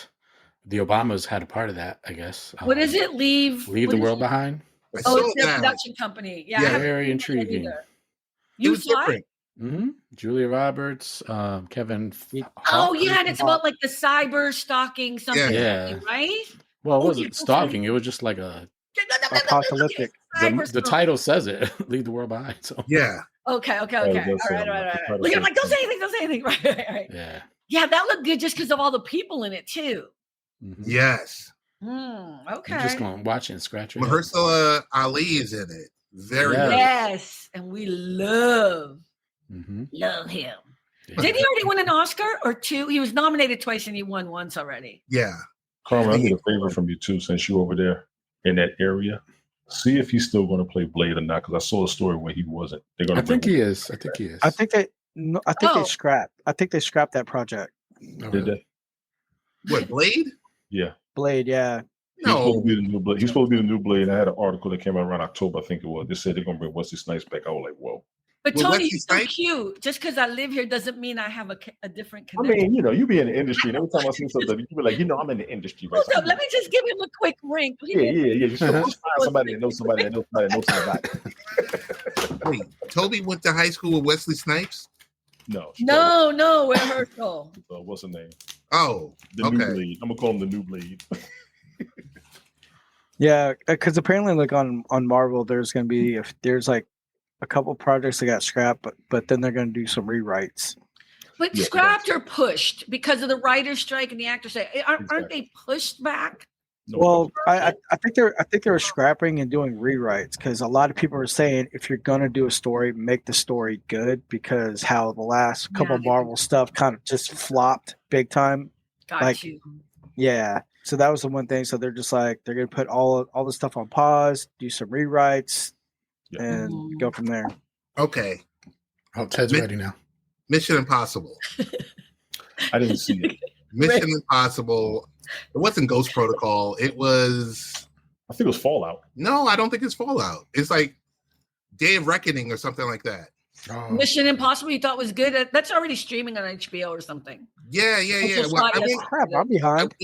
The Obamas had a part of that, I guess. What is it? Leave the World Behind? Oh, it's their production company. Yeah, very intriguing. It was different. Mm-hmm. Julia Roberts, Kevin. Oh, yeah, and it's about like the cyber stalking something, right? Well, it wasn't stalking. It was just like a apocalyptic. The title says it. Leave the world behind. So Okay. All right. Look, I'm like, don't say anything. Right. Yeah, that looked good just because of all the people in it too. Mm-hmm. Yes. Okay. You're just gonna watch it and scratch your head. Mahershala Ali is in it. Very yes, and we love him. Yeah. Did he already win an Oscar or two? He was nominated twice and he won once already. Yeah. Carmen, I need a favor from you too, since you're over there in that area. See if he's still going to play Blade or not, because I saw a story where he wasn't. They're going to. I think he is. I think they scrapped. I think they scrapped that project. Did they? What, Blade? Yeah. Blade. Yeah. He's supposed to be the new Blade. He's supposed to be the new Blade. I had an article that came out around October, I think it was. They said they're going to bring Wesley Snipes back. I was like, whoa. But With Tony, Wesley you're so Snipes? cute. Just because I live here doesn't mean I have a different I connection. mean, you be in the industry. And every time I see something, you be like, I'm in the industry, right? Hold up, let me just give him a quick ring. Yeah. Just find somebody that knows somebody that knows somebody that knows somebody. Wait, Toby went to high school with Wesley Snipes? No, rehearsal. what's her name? Oh, The new bleed. I'm gonna call him the new bleed. Yeah, because apparently, like on Marvel, there's gonna be there's like a couple projects that got scrapped, but then they're gonna do some rewrites. But Yeah, scrapped or pushed because of the writer's strike and the actors strike. Aren't they pushed back? No, Well, I think they were scrapping and doing rewrites because a lot of people are saying if you're gonna do a story, make the story good because how the last couple of Marvel stuff kind of just flopped big time. Got you. Yeah. So that was the one thing. So they're just like they're gonna put all the stuff on pause, do some rewrites, and go from there. Okay. Oh, Ted's ready now. Mission Impossible. I didn't see it. Mission Impossible. It wasn't Ghost Protocol. It was. I think it was Fallout. No, I don't think it's Fallout. It's like Day of Reckoning or something like that. Oh. Mission Impossible. You thought was good? That's already streaming on HBO or something. Yeah. Well, Crap, I'm behind.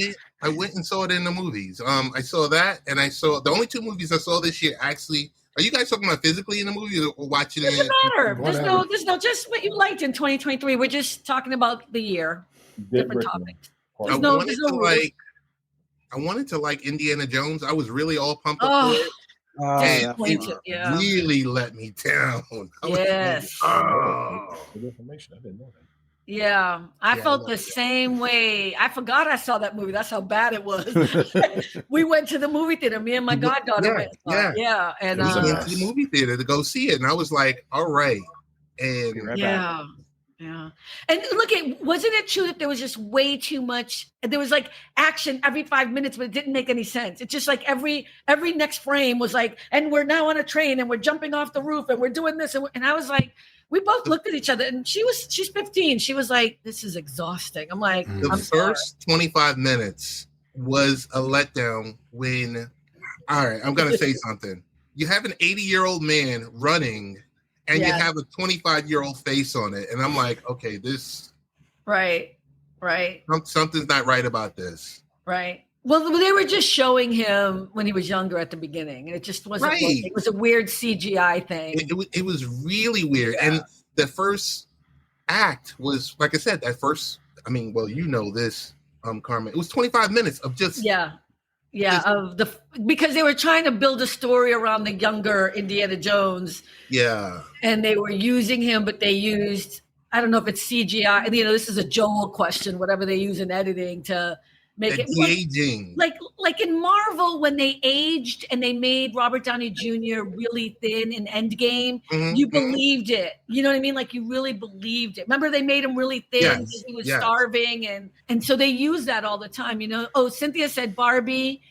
I went and saw it in the movies. I saw that, and I saw the only two movies I saw this year. Actually, are you guys talking about physically in the movie or watching it? Doesn't matter. There's no just what you liked in 2023. We're just talking about the year. Different topics. I wanted to like Indiana Jones. I was really all pumped up for it. And it really let me down. Yes. Information. I didn't know that. Yeah, I felt the same way. I forgot I saw that movie. That's how bad it was. We went to the movie theater. Me and my goddaughter went. And we went to the movie theater to go see it, and I was like, "All right." And yeah. And look, wasn't it true that there was just way too much? There was like action every 5 minutes, but it didn't make any sense. It's just like every next frame was like, and we're now on a train, and we're jumping off the roof, and we're doing this, and I was like. We both looked at each other, and she's 15. She was like, "This is exhausting." I'm like, the first 25 minutes was a letdown. All right, I'm gonna say something. You have an 80-year-old man running, and you have a 25-year-old face on it, and I'm like, okay, this right. Something's not right about this. Right. Well, they were just showing him when he was younger at the beginning, and it just wasn't. Right. It was a weird CGI thing. It was really weird, and the first act was, like I said, that first. I mean, well, you know this, Carmen. It was 25 minutes of just because they were trying to build a story around the younger Indiana Jones. Yeah, and they were using him, but they used I don't know if it's CGI. This is a Joel question. Whatever they use in editing to. Make it aging like in Marvel when they aged and they made Robert Downey Jr. really thin in Endgame. You believed it. You know what I mean? Like you really believed it. Remember they made him really thin because he was starving and so they use that all the time. Oh, Cynthia said Barbie.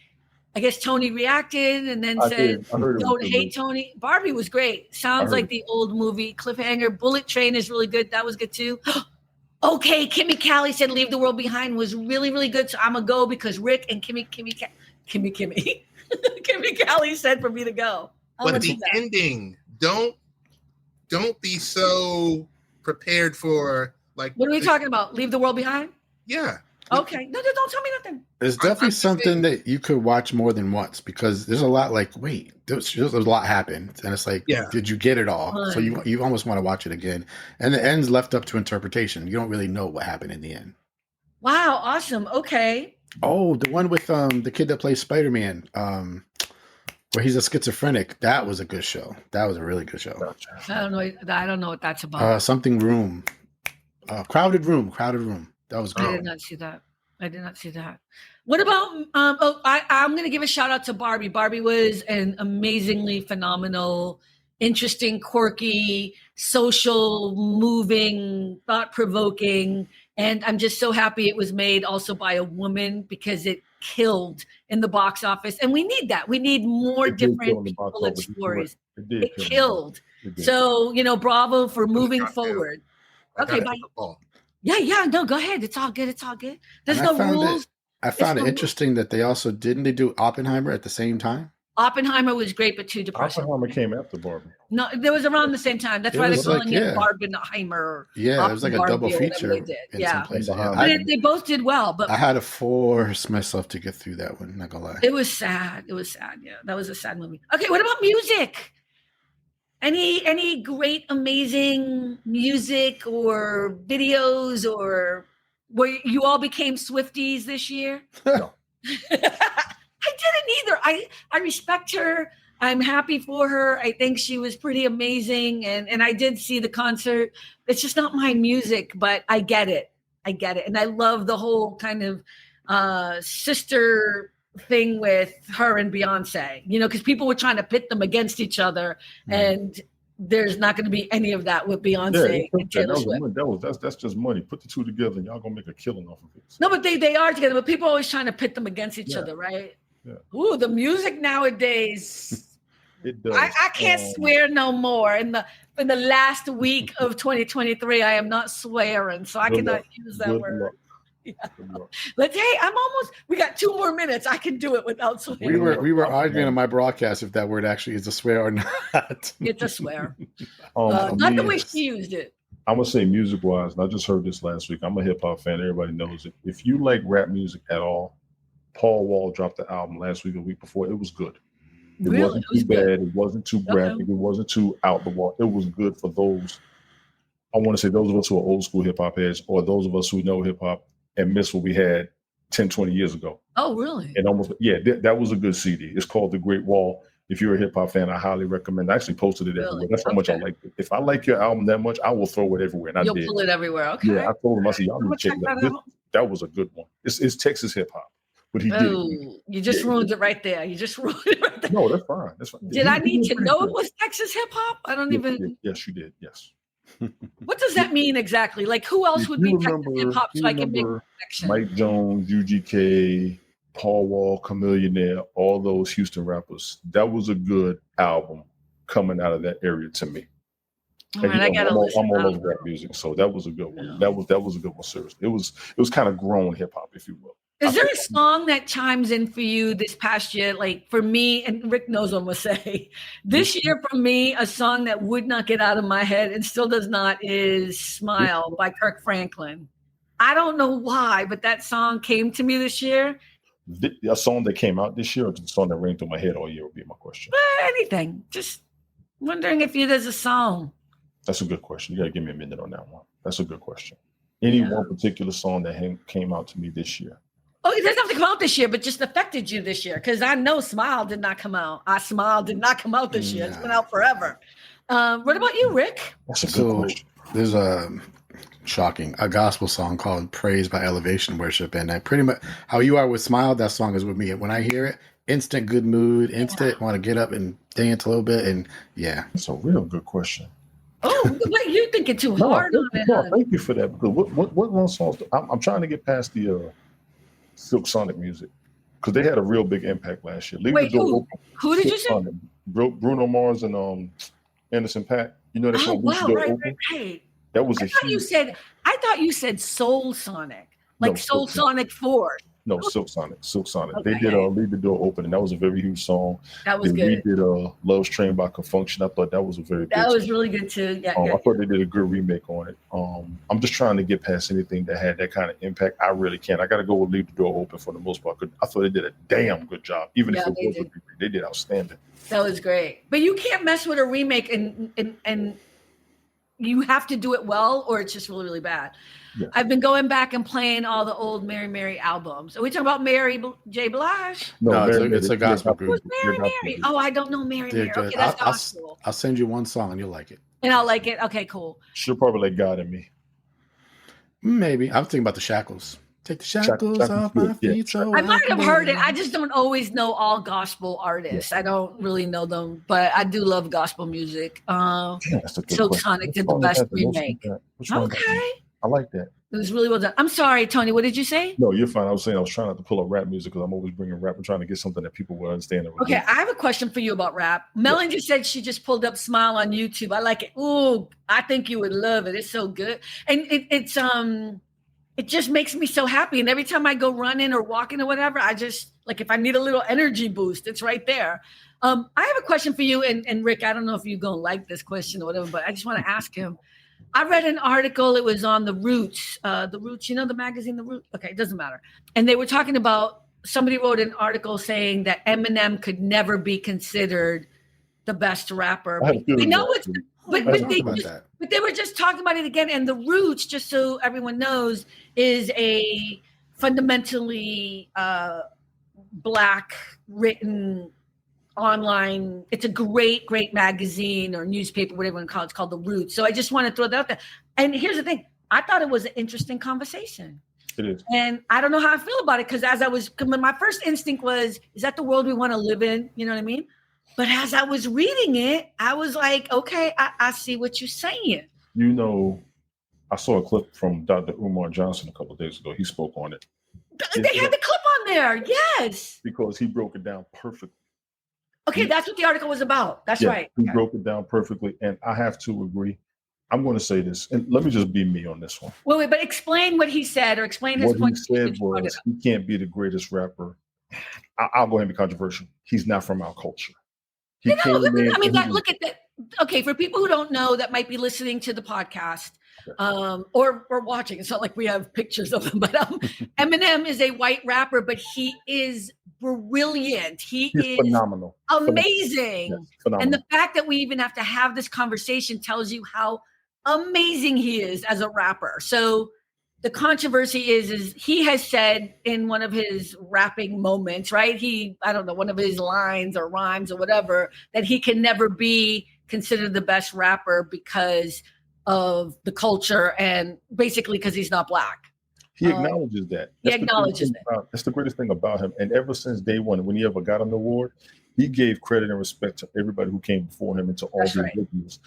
I guess Tony reacted and then said, "Don't hate Tony." Barbie was great. Sounds like the old movie Cliffhanger. Bullet Train is really good. That was good too. Okay, Kimmy Callie said "Leave the World Behind" was really, really good. So I'm gonna go because Rick and Kimmy Callie said for me to go. But the ending, don't be so prepared for like. What are we talking about? Leave the World Behind? Yeah. Okay. No, don't tell me nothing. It's definitely something that you could watch more than once because there's a lot there's a lot happened. And it's like, did you get it all? So you almost want to watch it again. And the end's left up to interpretation. You don't really know what happened in the end. Wow. Awesome. Okay. Oh, the one with the kid that plays Spider-Man, where he's a schizophrenic. That was a good show. That was a really good show. I don't know what that's about. Something room. Crowded room. That was good. I did not see that. What about I'm going to give a shout out to Barbie. Barbie was an amazingly phenomenal, interesting, quirky, social, moving, thought-provoking, and I'm just so happy it was made also by a woman because it killed in the box office, and we need that. We need more different people and stories. It killed. So bravo for moving forward. Okay, bye. Yeah. No, go ahead. It's all good. There's no rules. I found it interesting that they do Oppenheimer at the same time. Oppenheimer was great, but too depressing. Oppenheimer came after Barbie. No, there was around the same time. That's why they're calling it Barbenheimer. Yeah, it was like a double feature in some places. Yeah. They both did well, but I had to force myself to get through that one. Not gonna lie. It was sad. Yeah, that was a sad movie. Okay, what about music? Any great, amazing music or videos or where you all became Swifties this year? No. I didn't either. I respect her. I'm happy for her. I think she was pretty amazing. And I did see the concert. It's just not my music, but I get it. And I love the whole kind of sister thing with her and Beyonce, because people were trying to pit them against each other. And there's not going to be any of that with Beyonce and Taylor Swift. That's just money. Put the two together and y'all going to make a killing off of it. No, but they are together. But people are always trying to pit them against each other, right? Yeah. Ooh, the music nowadays. It does. I can't swear no more. In the last week of 2023, I am not swearing, so I cannot use that word. Yeah. But hey, we got 2 more minutes. I can do it without swearing. We were arguing on my broadcast if that word actually is a swear or not. It's a swear. Not the way she used it. I'm gonna say music wise, and I just heard this last week. I'm a hip hop fan. Everybody knows it. If you like rap music at all, Paul Wall dropped the album last week or the week before. It was good. It wasn't too bad. It wasn't too graphic. It wasn't too out the wall. It was good for those. I want to say those of us who are old school hip hop heads, or those of us who know hip hop and miss what we had 10, 20 years ago. Oh, really? And that was a good CD. It's called The Great Wall. If you're a hip hop fan, I highly recommend. I actually posted it everywhere. That's how much I like it. If I like your album that much, I will throw it everywhere. And You'll pull it everywhere. Okay. Yeah, I told him, I said, y'all need to check that out. That was a good one. It's Texas hip hop. But he did. You just ruined it right there. No, that's fine. That's fine. Did I need to know it was Texas hip hop? I don't even. Yes, you did. Yes. What does that mean exactly? Like, who else would be Texas hip hop so I can make a connection? Mike Jones, UGK, Paul Wall, Chamillionaire, all those Houston rappers. That was a good album coming out of that area to me. All right, I'm all over rap music, so that was a good one. Yeah. That was a good one. Seriously, it was kind of grown hip hop, if you will. Is there a song that chimes in for you this past year? Like for me, and Rick knows what I'm gonna say. This year for me, a song that would not get out of my head and still does not is "Smile" by Kirk Franklin. I don't know why, but that song came to me this year. A song that came out this year, or just a song that rang through my head all year would be my question. Anything. Just wondering if there's a song. That's a good question. You got to give me a minute on that one. That's a good question. Any one particular song that came out to me this year? Oh, it doesn't have to come out this year, but just affected you this year. Because I know Smile did not come out. Smile did not come out this year. It's been out forever. What about you, Rick? That's a good question. There's a gospel song called Praise by Elevation Worship. And I pretty much, how you are with Smile, that song is with me. When I hear it, instant good mood, want to get up and dance a little bit. And It's a real good question. Oh, wait, you're thinking too hard on it. No, thank you for that. Because what one song? I'm trying to get past the Silk Sonic music because they had a real big impact last year. Who did you say? Sonic. Bruno Mars and Anderson .Paak. You know that song? Wow, right. That was I thought you said Soul Sonic, like Soul Sonic 4. No, Silk Sonic. Okay. They did Leave the Door Open, and that was a very huge song. That was good. We did Love's Train by Confunction. I thought that was a very good song. That was really good too. Yeah, I thought they did a good remake on it. I'm just trying to get past anything that had that kind of impact. I really can't. I got to go with Leave the Door Open for the most part. I thought they did a damn good job. Even if it was a remake, they did outstanding. That was great. But you can't mess with a remake and you have to do it well or it's just really, really bad. Yeah. I've been going back and playing all the old Mary Mary albums. Are we talking about Mary J. Blige? No, it's a gospel group. Who's Mary? Oh, I don't know Mary Mary. Okay, that's gospel. I'll send you one song and you'll like it. And I'll like it. Okay, cool. She'll probably like God in Me. Maybe. I'm thinking about the Shackles. Take the shackles off my feet. So I might have heard it. I just don't always know all gospel artists. I don't really know them, but I do love gospel music. Silk Sonic did the best remake. Okay. I like that. It was really well done. I'm sorry, Tony. What did you say? No, you're fine. I was saying I was trying not to pull up rap music because I'm always bringing rap and trying to get something that people will understand. Okay, I have a question for you about rap. Melanie just said she just pulled up Smile on YouTube. I like it. Ooh, I think you would love it. It's so good. And it's it just makes me so happy. And every time I go running or walking or whatever, I just like if I need a little energy boost, it's right there. I have a question for you, and Rick, I don't know if you're gonna like this question or whatever, but I just want to ask him. I read an article, it was on The Roots, you know, the magazine, The Roots? Okay, it doesn't matter. And they were talking about, somebody wrote an article saying that Eminem could never be considered the best rapper. I know it's, but they were just talking about it again. And The Roots, just so everyone knows, is a fundamentally Black written online. It's a great magazine or newspaper, whatever you want to call it. It's called The Roots. So I just want to throw that out there. And here's the thing. I thought it was an interesting conversation. It is. And I don't know how I feel about it, because my first instinct was, is that the world we want to live in? You know what I mean? But as I was reading it, I was like, okay, I see what you're saying. You know, I saw a clip from Dr. Umar Johnson a couple of days ago. He spoke on it. They had the clip on there. Yes. Because he broke it down perfectly. Okay, that's what the article was about. That's right. He broke it down perfectly. And I have to agree. I'm going to say this, and let me just be me on this one. Wait, but explain what he said, or explain his point. What he said was, he can't be the greatest rapper. I'll go ahead and be controversial. He's not from our culture. Look at that. Okay, for people who don't know that might be listening to the podcast or watching, it's not like we have pictures of him, but Eminem is a white rapper, but he is brilliant. He's phenomenal. Amazing. Yes, phenomenal. And the fact that we even have to have this conversation tells you how amazing he is as a rapper. So the controversy is he has said in one of his rapping moments, right? One of his lines or rhymes or whatever, that he can never be considered the best rapper because of the culture and basically because he's not Black. He acknowledges that. That's the greatest thing about him. And ever since day one, when he ever got an award, he gave credit and respect to everybody who came before him and to all the individuals.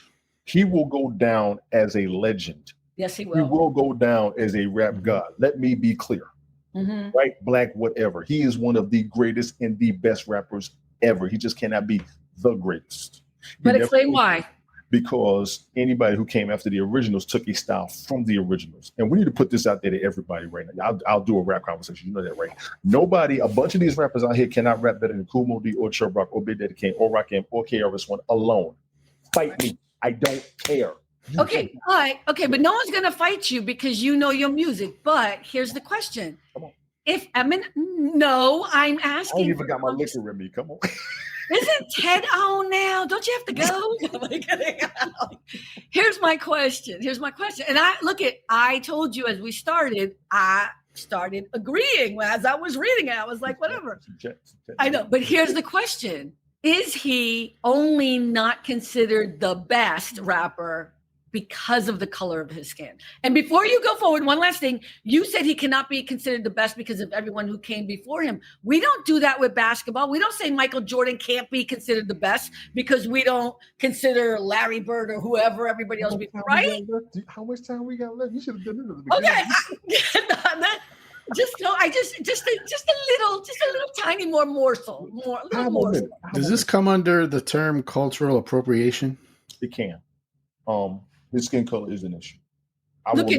He will go down as a legend. Yes, he will. He will go down as a rap god. Let me be clear. Mm-hmm. White, Black, whatever. He is one of the greatest and the best rappers ever. He just cannot be the greatest. But explain why. Because anybody who came after the originals took a style from the originals. And we need to put this out there to everybody right now. I'll do a rap conversation. You know that, right? A bunch of these rappers out here cannot rap better than Kool Moe Dee or Chubb Rock or Big Daddy Kane or Rakim or KRS-One alone. Fight me. I don't care. Okay, all right. Okay, but no one's going to fight you because you know your music. But here's the question. Come on. If Eminem, no, I'm asking. I ain't even got my liquor in me. Come on. Isn't Ted on now? Don't you have to go? Here's my question. And I told you as we started, I started agreeing as I was reading it. I was like, whatever. I know. But here's the question. Is he only not considered the best rapper because of the color of his skin? And before you go forward, one last thing. You said he cannot be considered the best because of everyone who came before him. We don't do that with basketball. We don't say Michael Jordan can't be considered the best because we don't consider Larry Bird or whoever everybody else before, right? How much time we got left? You should have done it at the beginning. Okay. Just a little tiny more morsel. Does this come under the term cultural appropriation? It can. His skin color is an issue.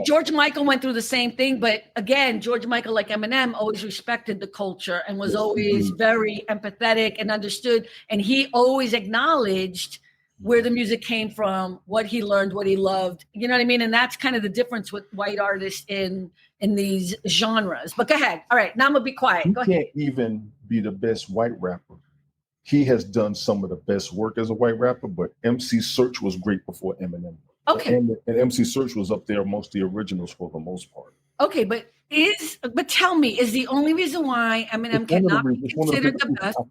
George Michael went through the same thing, but again, George Michael, like Eminem, always respected the culture and was always very empathetic and understood. And he always acknowledged where the music came from, what he learned, what he loved. You know what I mean? And that's kind of the difference with white artists in these genres. But go ahead. All right, now I'm gonna be quiet. Go ahead. He can't even be the best white rapper. He has done some of the best work as a white rapper, but MC Search was great before Eminem. Okay. And MC Search was up there amongst the originals for the most part. Okay, but tell me, is the only reason why Eminem cannot be considered the best? I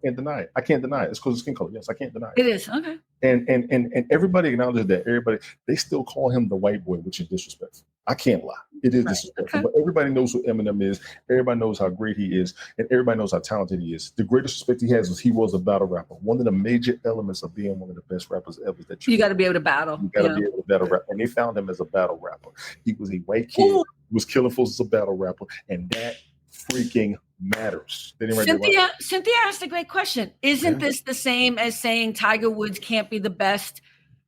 can't deny it. It's because of skin color. Yes, I can't deny it. It is, okay. And everybody acknowledges that. They still call him the white boy, which is disrespectful. I can't lie. It is disrespectful. Okay. But everybody knows who Eminem is. Everybody knows how great he is. And everybody knows how talented he is. The greatest respect he has is he was a battle rapper. One of the major elements of being one of the best rappers ever is that you got to be able to battle. You got to be able to battle rap. And they found him as a battle rapper. He was a white kid. Ooh. He was killing folks as a battle rapper. And that freaking matters. Cynthia asked a great question. Isn't this the same as saying Tiger Woods can't be the best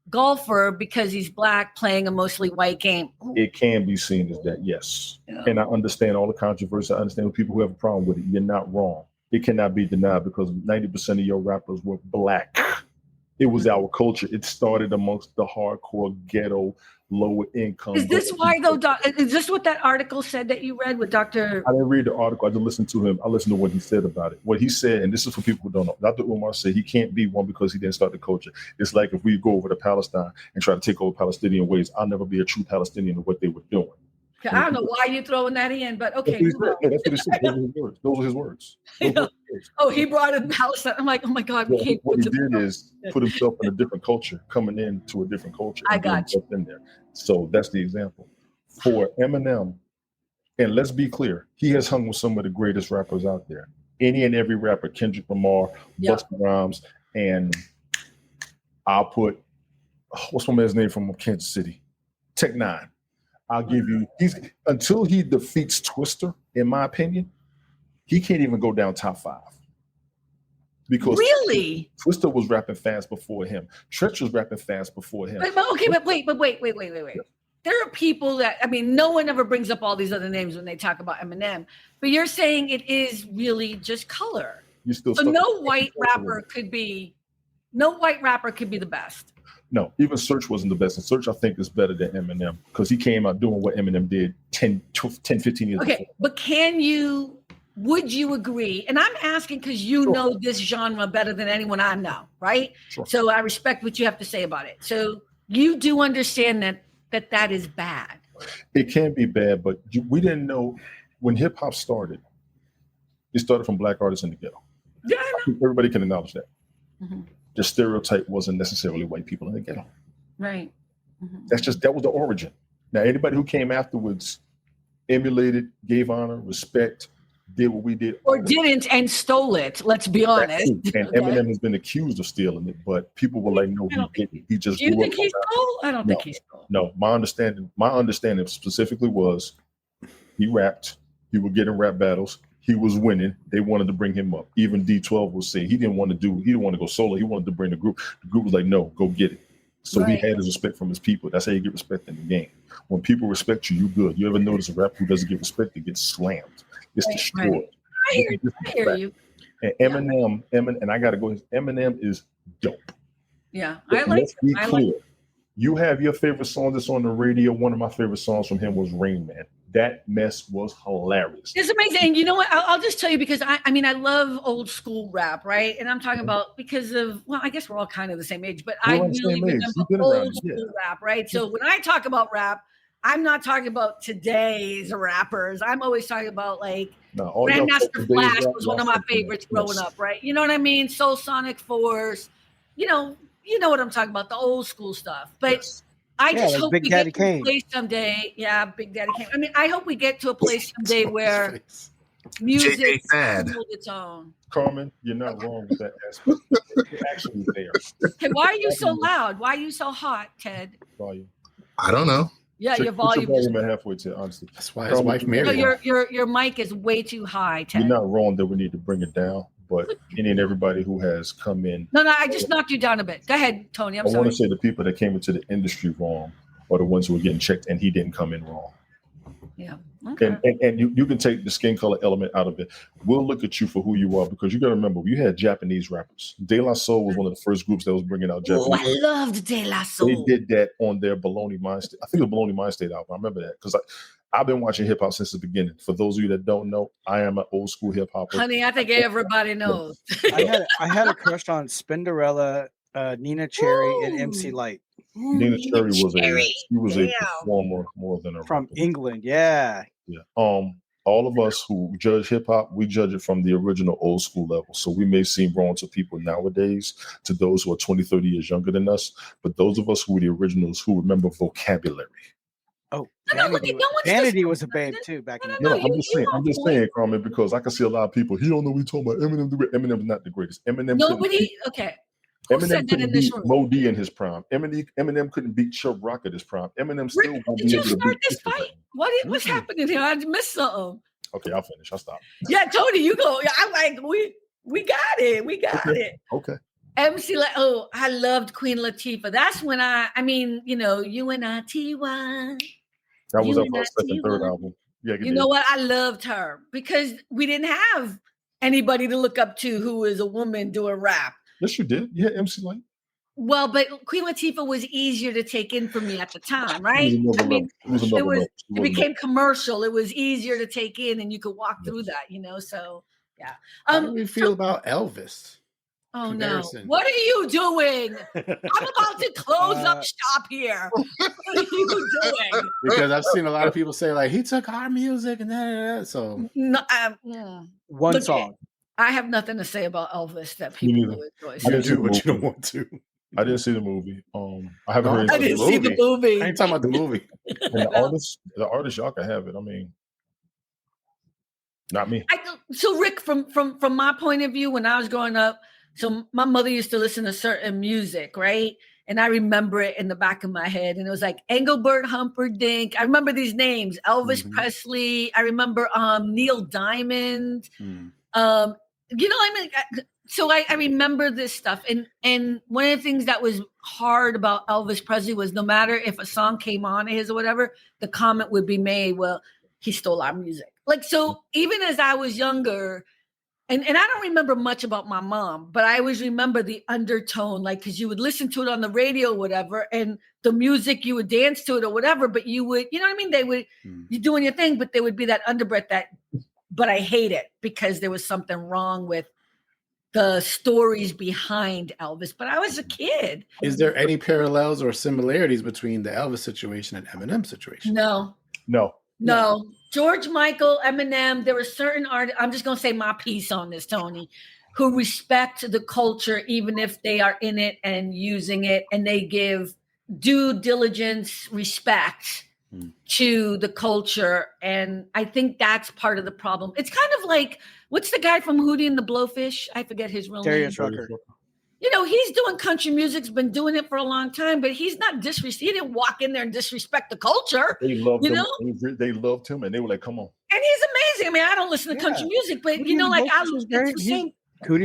golfer because he's black playing a mostly white game. It can be seen as that, yes. Yeah. And I understand all the controversy. I understand people who have a problem with it. You're not wrong. It cannot be denied because 90% of your rappers were black. It was our culture. It started amongst the hardcore ghetto, lower income. Is this why though? Is this what that article said that you read with Dr.? I didn't read the article. I just listened to him. I listened to what he said about it. What he said, and this is for people who don't know. Dr. Umar said he can't be one because he didn't start the culture. It's like if we go over to Palestine and try to take over Palestinian ways, I'll never be a true Palestinian of what they were doing. I don't know why you're throwing that in, but okay. That's what he said. Those are his words. Oh, he brought in Palestine. I'm like, oh my God, we can't. What he did is put himself in a different culture, coming into a different culture. I got you. In there. So that's the example. For Eminem, and let's be clear, he has hung with some of the greatest rappers out there. Any and every rapper, Kendrick Lamar, Busta Rhymes, and I'll put, what's my man's name from Kansas City? Tech Nine. I'll give you, until he defeats Twister, in my opinion, he can't even go down top 5. Because really, Twister was rapping fast before him. Tretch was rapping fast before him. But wait. There are people that, I mean, no one ever brings up all these other names when they talk about Eminem, but you're saying it is really just color. So no white rapper could be the best. No, even Search wasn't the best. And Search, I think, is better than Eminem because he came out doing what Eminem did 10, 15 years ago. Okay, but would you agree? And I'm asking because you know this genre better than anyone I know, right? Sure. So I respect what you have to say about it. So you do understand that is bad. It can be bad, but we didn't know when hip hop started. It started from black artists in the ghetto. Yeah, I know. Everybody can acknowledge that. Mm-hmm. The stereotype wasn't necessarily white people in the ghetto. Right. Mm-hmm. That was the origin. Now, anybody who came afterwards emulated, gave honor, respect, did what we did. Or didn't and stole it, let's be honest. And Eminem has been accused of stealing it, but people were like, no, he didn't. He just Do you think he stole? I don't think he stole. No, my understanding specifically was he rapped, he would get in rap battles, he was winning. They wanted to bring him up. Even D12 was saying he didn't want to go solo. He wanted to bring the group. The group was like, no, go get it. So he had his respect from his people. That's how you get respect in the game. When people respect you, you good. You ever notice a rapper who doesn't get respect, it gets slammed. It's destroyed. Right. I hear you. And Eminem, and I got to go. Eminem is dope. Yeah, Let's be clear. You have your favorite song that's on the radio. One of my favorite songs from him was Rain Man. That mess was hilarious. It's amazing. And you know what? I'll just tell you because I mean, I love old school rap, right? And I'm talking about because of, well, I guess we're all kind of the same age, but I really remember old school rap, right? So when I talk about I'm not talking about today's rappers. I'm always talking about like Grandmaster Flash was one of my favorites growing up, right? You know what I mean? Soul Sonic Force, you know what I'm talking about, the old school stuff. But I just hope we get to a place someday. Yeah, Big Daddy Kane. I mean, I hope we get to a place someday where music holds its own. Carmen, you're not wrong with that aspect. You're actually there. Okay, why are you so loud? Why are you so hot, Ted? Volume. I don't know. Yeah, your volume is halfway to, honestly. That's why his wife married him. Your mic is way too high, Ted. You're not wrong that we need to bring it down, but any and everybody who has come in. No, I just knocked you down a bit. Go ahead, Tony. I want to say the people that came into the industry wrong are the ones who were getting checked, and he didn't come in wrong. Yeah. Okay. And you can take the skin color element out of it. We'll look at you for who you are because you got to remember, you had Japanese rappers. De La Soul was one of the first groups that was bringing out Japanese. Oh, I loved De La Soul. They did that on their Baloney Mind State. I think the Baloney Mind State album. I remember that because I've been watching hip hop since the beginning. For those of you that don't know, I am an old school hip hopper. Honey, I think everybody knows. I had a crush on Spinderella, Nina Cherry, and MC Light. Nina Cherry was a performer more than a from rapper. England. Yeah. All of us who judge hip hop, we judge it from the original old school level. So we may seem wrong to people nowadays, to those who are 20, 30 years younger than us. But those of us who were the originals who remember vocabulary. Oh, Vanity was a babe too back in the day. I'm just saying, Carmen, because I can see a lot of people. He don't know we talking about Eminem. Eminem's not the greatest. Eminem Eminem couldn't beat Mo D in his prime. Eminem couldn't beat Chubb Rock at his prime. Eminem still won't be able to beat this fight. What's happening here? I missed something. Okay, I'll finish. I'll stop. Yeah, Tony, you go. I'm like, we got it. We got it. Okay. MC, I loved Queen Latifah. That's when I mean, UNITY. That was our first, second, third album. Yeah, you know what? I loved her because we didn't have anybody to look up to who was a woman doing rap. Yes, you did. Yeah, MC Light. Well, but Queen Latifah was easier to take in for me at the time, right? It became commercial. It was easier to take in, and you could walk through that, So, yeah. How do you feel about Elvis? Oh comparison. No! What are you doing? I'm about to close up shop here. What are you doing? Because I've seen a lot of people say like he took our music and that. So no, one song. I have nothing to say about Elvis that people will enjoy. I do, but you don't want to. I didn't see the movie. I haven't heard. I didn't see the movie. I ain't talking about the movie. And the artist, y'all can have it. I mean, not me. So Rick, from my point of view, when I was growing up. So my mother used to listen to certain music, right? And I remember it in the back of my head. And it was like Engelbert Humperdinck. I remember these names, Elvis Presley. I remember Neil Diamond. So I remember this stuff. And one of the things that was hard about Elvis Presley was no matter if a song came on his or whatever, the comment would be made, well, he stole our music. Like, so even as I was younger, and I don't remember much about my mom, but I always remember the undertone, like, because you would listen to it on the radio or whatever, and the music, you would dance to it or whatever, but you would, you know what I mean? They would, you're doing your thing, but there would be that underbreath but I hate it because there was something wrong with the stories behind Elvis, but I was a kid. Is there any parallels or similarities between the Elvis situation and Eminem situation? No. George Michael, Eminem, there were certain artists, I'm just going to say my piece on this, Tony, who respect the culture even if they are in it and using it, and they give due diligence, respect to the culture. And I think that's part of the problem. It's kind of like, what's the guy from Hootie and the Blowfish? I forget his real name. Darius Rucker. He's doing country music, has been doing it for a long time, but he's not he didn't walk in there and disrespect the culture. They loved him. They loved him, and they were like, come on. And he's amazing. I mean, I don't listen to country music, but Hootie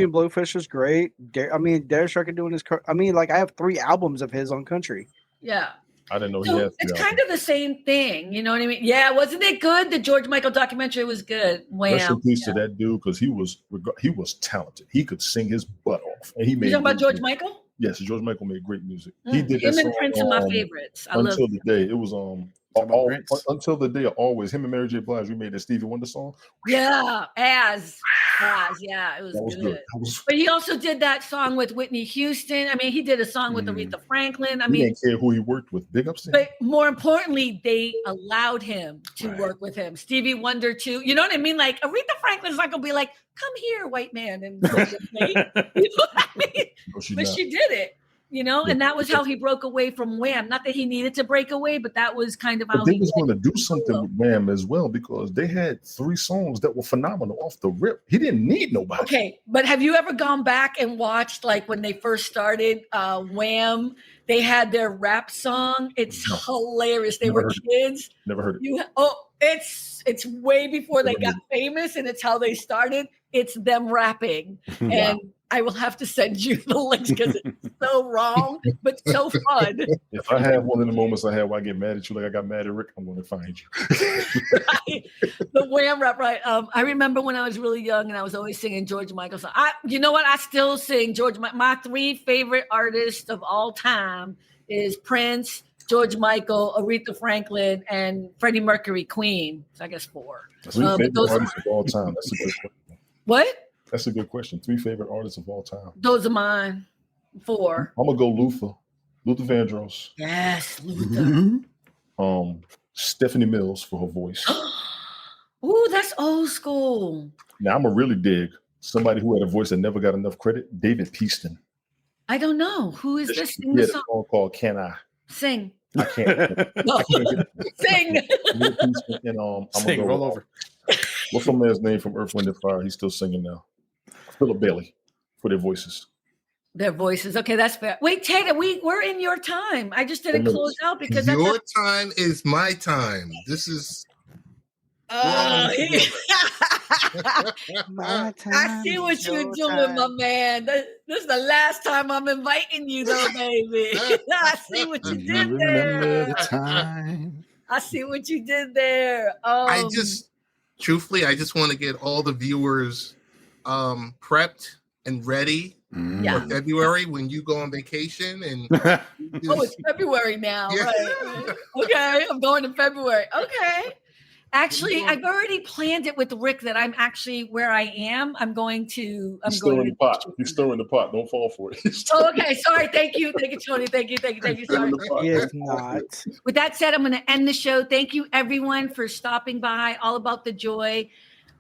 and Blowfish was great. Darius Rucker doing his, I have 3 albums of his on country. Yeah. I didn't know he had. It's kind of the same thing. You know what I mean? Yeah. Wasn't it good? The George Michael documentary was good. Wow. Rest in peace to that dude, because he was talented. He could sing his butt off. And he made. You talking about George Michael? Yes, George Michael made great music. He did him that and Prince are my favorites. I until the day. It was until the day of always. Him and Mary J. Blige, we made that Stevie Wonder song. Yeah, as yeah, it was good. But he also did that song with Whitney Houston. I mean, he did a song with Aretha Franklin. I mean, he didn't care who he worked with. Big ups to him. But more importantly, they allowed him to work with him. Stevie Wonder too. You know what I mean? Like Aretha Franklin's not gonna be like, "Come here, white man," and you know what I mean? No, she did it. And that was how he broke away from Wham. Not that he needed to break away, but that was kind of how they was going to do something with Wham as well, because they had 3 songs that were phenomenal off the rip. He didn't need nobody. Okay, but have you ever gone back and watched, like, when they first started Wham? They had their rap song. It's hilarious. They were kids. Never heard it. It's way before they got famous, and it's how they started. It's them rapping. And I will have to send you the links because it's so wrong, but so fun. If I have one of the moments I have where I get mad at you like I got mad at Rick, I'm going to find you. The Wham rap, right? I remember when I was really young and I was always singing George Michael song. You know what? I still sing George. My 3 favorite artists of all time is Prince, George Michael, Aretha Franklin, and Freddie Mercury, Queen. So I guess 4. 3 favorite artists of all time. That's a good question. What? That's a good question. 3 favorite artists of all time. Those are mine. 4. I'm gonna go Luther Vandross. Yes, Luther. Stephanie Mills for her voice. Ooh, that's old school. Now I'm a really dig somebody who had a voice that never got enough credit. David Peaston. I don't know who is this. He had a song called "Can I?" Sing. I can't. No. Sing. And Sing. Roll over. What's some man's name from Earth, Wind, and Fire? He's still singing now. Philip Bailey for their voices. Their voices. Okay, that's fair. Wait, Tater, we're in your time. I just didn't close out because your time is my time. This is. My I see time what is you're your doing, my time. man. This is the last time I'm inviting you, though, baby. I see what you You did remember the there. time? I see what you did there. Truthfully, I just want to get all the viewers prepped and ready Yeah. for February when you go on vacation. And Oh, it's February now, Yeah. right? Okay, I'm going in February. Okay. Actually, I've already planned it with Rick that I'm actually where I am. I'm going to. He's stirring the pot. He's stirring the pot. Don't fall for it. Oh, okay. Sorry. Thank you, Tony. Thank you. Sorry. He is not. With that said, I'm going to end the show. Thank you, everyone, for stopping by. All about the joy.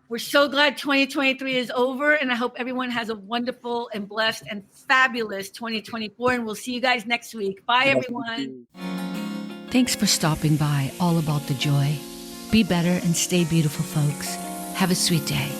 We're so glad 2023 is over, and I hope everyone has a wonderful and blessed and fabulous 2024. And we'll see you guys next week. Bye, everyone. Thanks for stopping by. All about the joy. Be better and stay beautiful, folks. Have a sweet day.